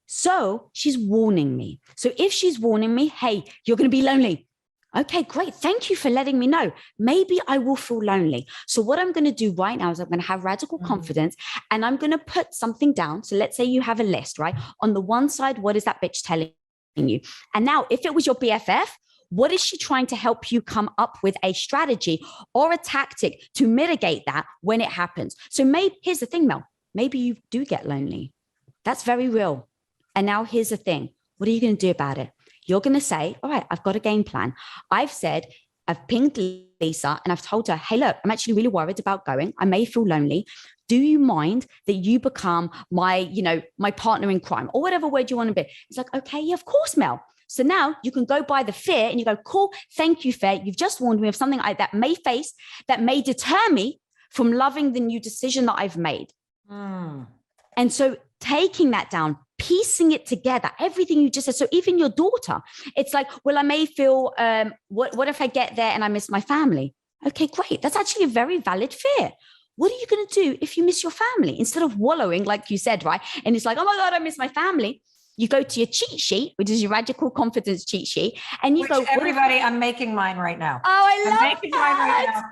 So she's warning me. So if she's warning me, hey, you're going to be lonely. Okay, great. Thank you for letting me know. Maybe I will feel lonely. So what I'm going to do right now is I'm going to have radical confidence and I'm going to put something down. So let's say you have a list, right? On the one side, what is that bitch telling you? And now if it was your BFF, what is she trying to help you come up with a strategy or a tactic to mitigate that when it happens? So maybe, here's the thing, Mel, maybe you do get lonely. That's very real. And now here's the thing. What are you going to do about it? You're going to say, all right, I've got a game plan. I've pinged Lisa and I've told her, hey, look, I'm actually really worried about going. I may feel lonely. Do you mind that you become my partner in crime or whatever word you want to be? It's like, okay, yeah, of course, Mel. So now you can go by the fear and you go, cool, thank you, fear. You've just warned me of something that may deter me from loving the new decision that I've made. And so taking that down, piecing it together, everything you just said. So even your daughter, it's like, well, I may feel, what if I get there and I miss my family? Okay, great. That's actually a very valid fear. What are you going to do if you miss your family? Instead of wallowing, like you said, right? And it's like, oh my God, I miss my family. You go to your cheat sheet, which is your radical confidence cheat sheet. And you go, everybody, I'm making mine right now. Oh, I love I'm making mine right that. now.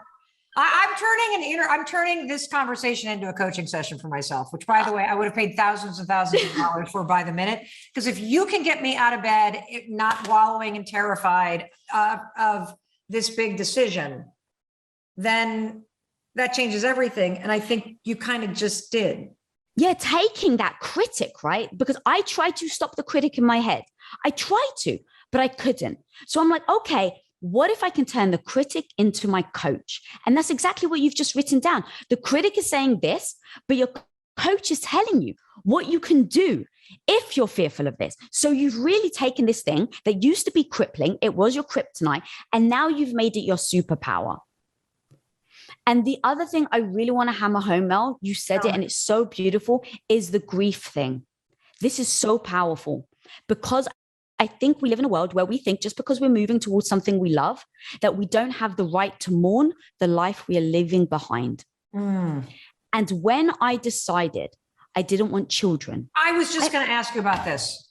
I'm turning this conversation into a coaching session for myself, which, by the way, I would have paid thousands and thousands of dollars for by the minute. Because if you can get me out of bed, not wallowing and terrified of this big decision, then that changes everything. And I think you kind of just did. Yeah, taking that critic, right? Because I tried to stop the critic in my head. I tried to, but I couldn't. So I'm like, okay, what if I can turn the critic into my coach? And that's exactly what you've just written down. The critic is saying this, but your coach is telling you what you can do if you're fearful of this. So you've really taken this thing that used to be crippling, it was your kryptonite, and now you've made it your superpower. And the other thing I really want to hammer home, Mel, you said it and it's so beautiful, is the grief thing. This is so powerful because I think we live in a world where we think just because we're moving towards something we love, that we don't have the right to mourn the life we are leaving behind. And when I decided I didn't want children. I was just going to ask you about this.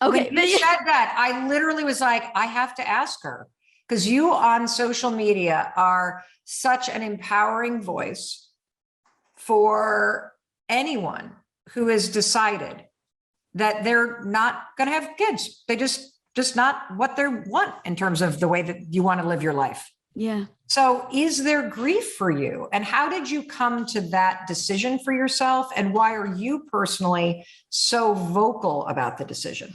Okay. When you said that, I literally was like, I have to ask her, because you on social media are such an empowering voice for anyone who has decided that they're not going to have kids. They just not what they want in terms of the way that you want to live your life. Yeah. So is there grief for you? And how did you come to that decision for yourself? And why are you personally so vocal about the decision?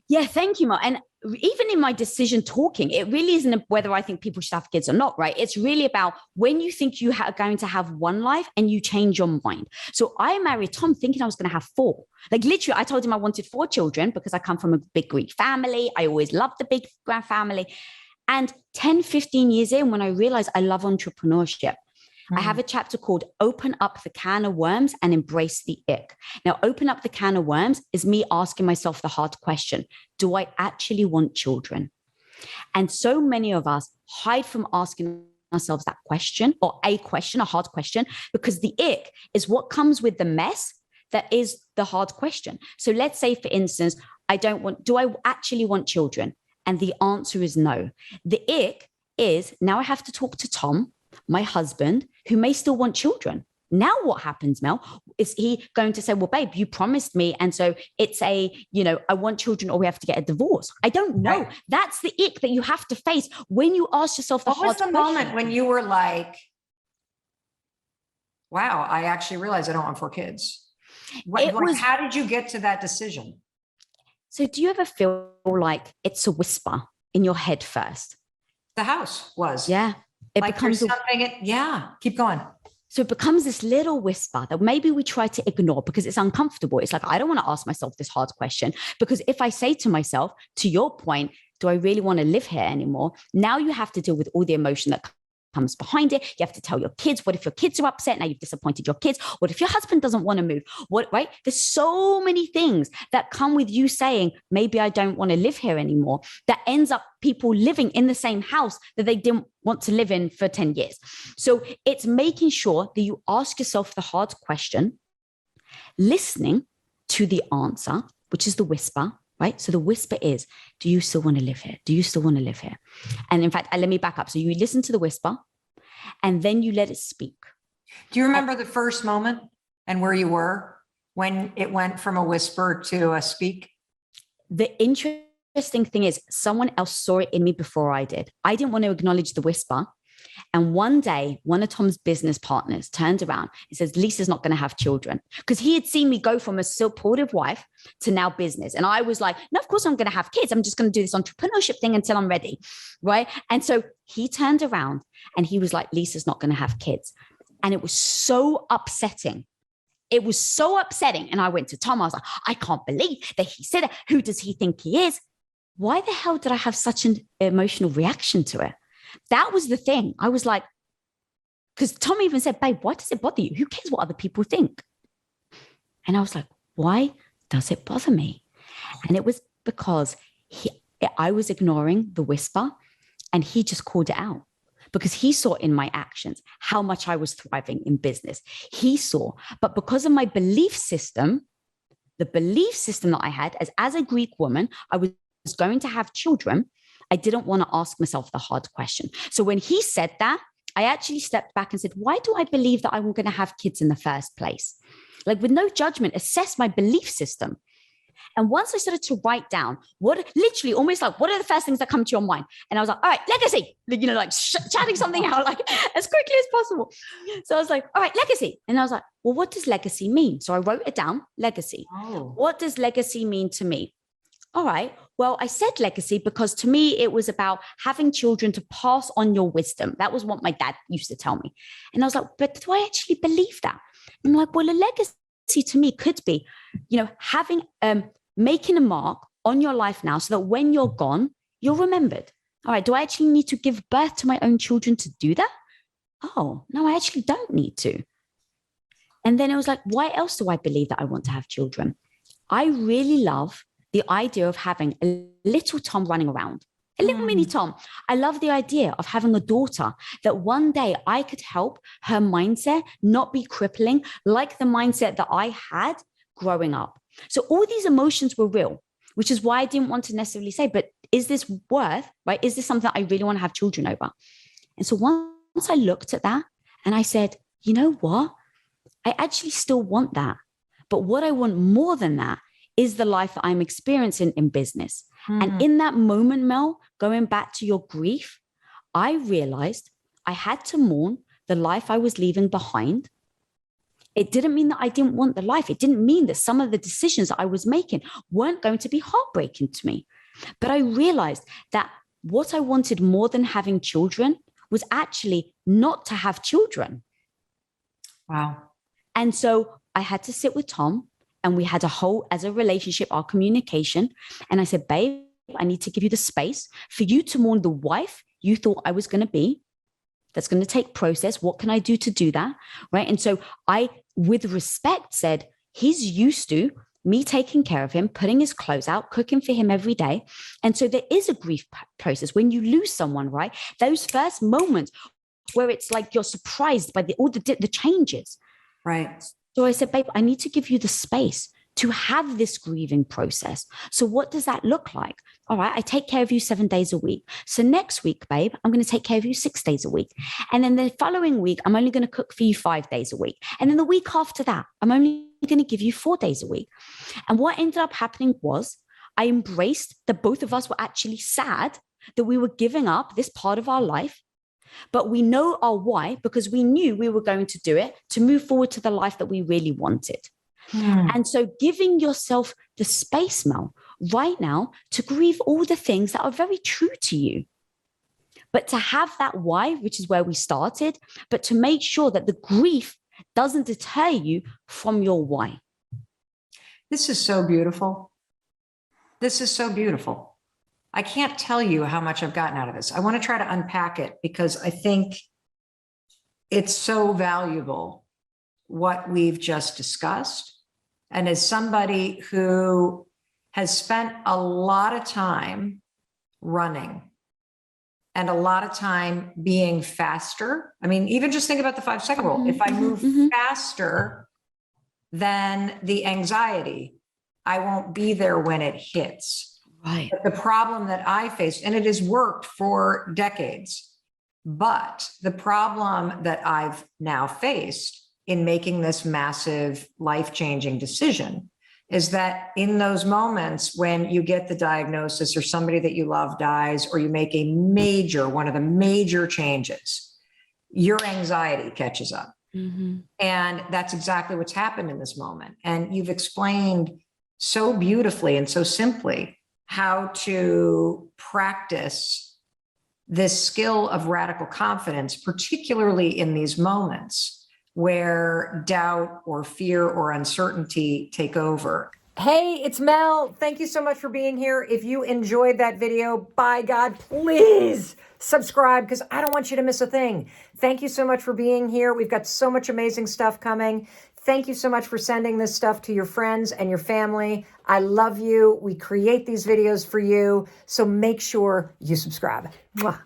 Yeah, thank you, Mark. And even in my decision talking, it really isn't whether I think people should have kids or not, right? It's really about when you think you are going to have one life and you change your mind. So I married Tom thinking I was going to have 4. Like literally, I told him I wanted 4 children because I come from a big Greek family. I always loved the big grand family. And 10, 15 years in, when I realized I love entrepreneurship, I have a chapter called Open Up the Can of Worms and Embrace the Ick. Now, open up the can of worms is me asking myself the hard question. Do I actually want children? And so many of us hide from asking ourselves that question, or a question, a hard question, because the ick is what comes with the mess that is the hard question. So let's say, for instance, do I actually want children? And the answer is no. The ick is now I have to talk to Tom, my husband, who may still want children. Now what happens, Mel? Is he going to say, well, babe, you promised me. And so it's I want children or we have to get a divorce. I don't know. Right. That's the ick that you have to face when you ask yourself the hard question. What was the moment when you were like, wow, I actually realized I don't want 4 kids? How did you get to that decision? So do you ever feel like it's a whisper in your head first? The house was. Yeah. It like becomes keep going. So it becomes this little whisper that maybe we try to ignore because it's uncomfortable. It's like, I don't want to ask myself this hard question, because if I say to myself, to your point, do I really want to live here anymore? Now you have to deal with all the emotion that comes behind it. You have to tell your kids. What if your kids are upset? Now you've disappointed your kids. What if your husband doesn't want to move? Right? There's so many things that come with you saying, maybe I don't want to live here anymore, that ends up people living in the same house that they didn't want to live in for 10 years. So it's making sure that you ask yourself the hard question, listening to the answer, which is the whisper. Right? So the whisper is, do you still want to live here? Do you still want to live here? And in fact, let me back up. So you listen to the whisper and then you let it speak. Do you remember the first moment and where you were when it went from a whisper to a speak? The interesting thing is someone else saw it in me before I did. I didn't want to acknowledge the whisper. And one day, one of Tom's business partners turned around and says, Lisa's not going to have children. Because he had seen me go from a supportive wife to now business. And I was like, no, of course I'm going to have kids. I'm just going to do this entrepreneurship thing until I'm ready. Right. And so he turned around and he was like, Lisa's not going to have kids. And it was so upsetting. It was so upsetting. And I went to Tom. I was like, I can't believe that he said it. Who does he think he is? Why the hell did I have such an emotional reaction to it? That was the thing. I was like, because Tom even said, babe, why does it bother you? Who cares what other people think? And I was like, why does it bother me? And it was because I was ignoring the whisper, and he just called it out because he saw in my actions how much I was thriving in business. He saw, but because of my belief system, the belief system that I had as a Greek woman, I was going to have children. I didn't want to ask myself the hard question. So when he said that, I actually stepped back and said, why do I believe that I'm going to have kids in the first place? Like, with no judgment, assess my belief system. And once I started to write down literally almost like, what are the first things that come to your mind? And I was like, all right, legacy, like chatting something out like as quickly as possible. So I was like, all right, legacy. And I was like, well, what does legacy mean? So I wrote it down, legacy. Oh. What does legacy mean to me? All right, well, I said legacy because to me, it was about having children to pass on your wisdom. That was what my dad used to tell me. And I was like, but do I actually believe that? And I'm like, well, a legacy to me could be, having, making a mark on your life now so that when you're gone, you're remembered. All right, do I actually need to give birth to my own children to do that? Oh, no, I actually don't need to. And then it was like, why else do I believe that I want to have children? I really love the idea of having a little Tom running around, a little mini Tom. I love the idea of having a daughter that one day I could help her mindset not be crippling like the mindset that I had growing up. So all these emotions were real, which is why I didn't want to necessarily say, but is this worth, right? Is this something I really want to have children over? And so once I looked at that and I said, you know what? I actually still want that. But what I want more than that is the life that I'm experiencing in business. And in that moment, Mel, going back to your grief, I realized I had to mourn the life I was leaving behind. It didn't mean that I didn't want the life. It didn't mean that some of the decisions that I was making weren't going to be heartbreaking to me. But I realized that what I wanted more than having children was actually not to have children. Wow. And so I had to sit with Tom, and we had as a relationship, our communication. And I said, babe, I need to give you the space for you to mourn the wife you thought I was going to be. That's going to take process. What can I do to do that? Right. And so I, with respect, said, he's used to me taking care of him, putting his clothes out, cooking for him every day. And so there is a grief process when you lose someone, right? Those first moments where it's like you're surprised by all the changes. Right. So I said, babe, I need to give you the space to have this grieving process. So what does that look like? All right, I take care of you 7 days a week. So next week, babe, I'm going to take care of you 6 days a week. And then the following week, I'm only going to cook for you 5 days a week. And then the week after that, I'm only going to give you 4 days a week. And what ended up happening was I embraced that both of us were actually sad that we were giving up this part of our life. But we know our why because we knew we were going to do it to move forward to the life that we really wanted. And so giving yourself the space, Mel, right now to grieve all the things that are very true to you. But to have that why, which is where we started, but to make sure that the grief doesn't deter you from your why. This is so beautiful. This is so beautiful. I can't tell you how much I've gotten out of this. I want to try to unpack it because I think it's so valuable what we've just discussed. And as somebody who has spent a lot of time running and a lot of time being faster. I mean, even just think about the 5-second rule. If I move faster than the anxiety, I won't be there when it hits. Right. But the problem that I faced, and it has worked for decades, but the problem that I've now faced in making this massive life-changing decision is that in those moments when you get the diagnosis or somebody that you love dies, or you make one of the major changes, your anxiety catches up. And that's exactly what's happened in this moment. And you've explained so beautifully and so simply how to practice this skill of radical confidence, particularly in these moments where doubt or fear or uncertainty take over. Hey, it's Mel. Thank you so much for being here. If you enjoyed that video, by God, please subscribe because I don't want you to miss a thing. Thank you so much for being here. We've got so much amazing stuff coming. Thank you so much for sending this stuff to your friends and your family. I love you. We create these videos for you. So make sure you subscribe. Mwah.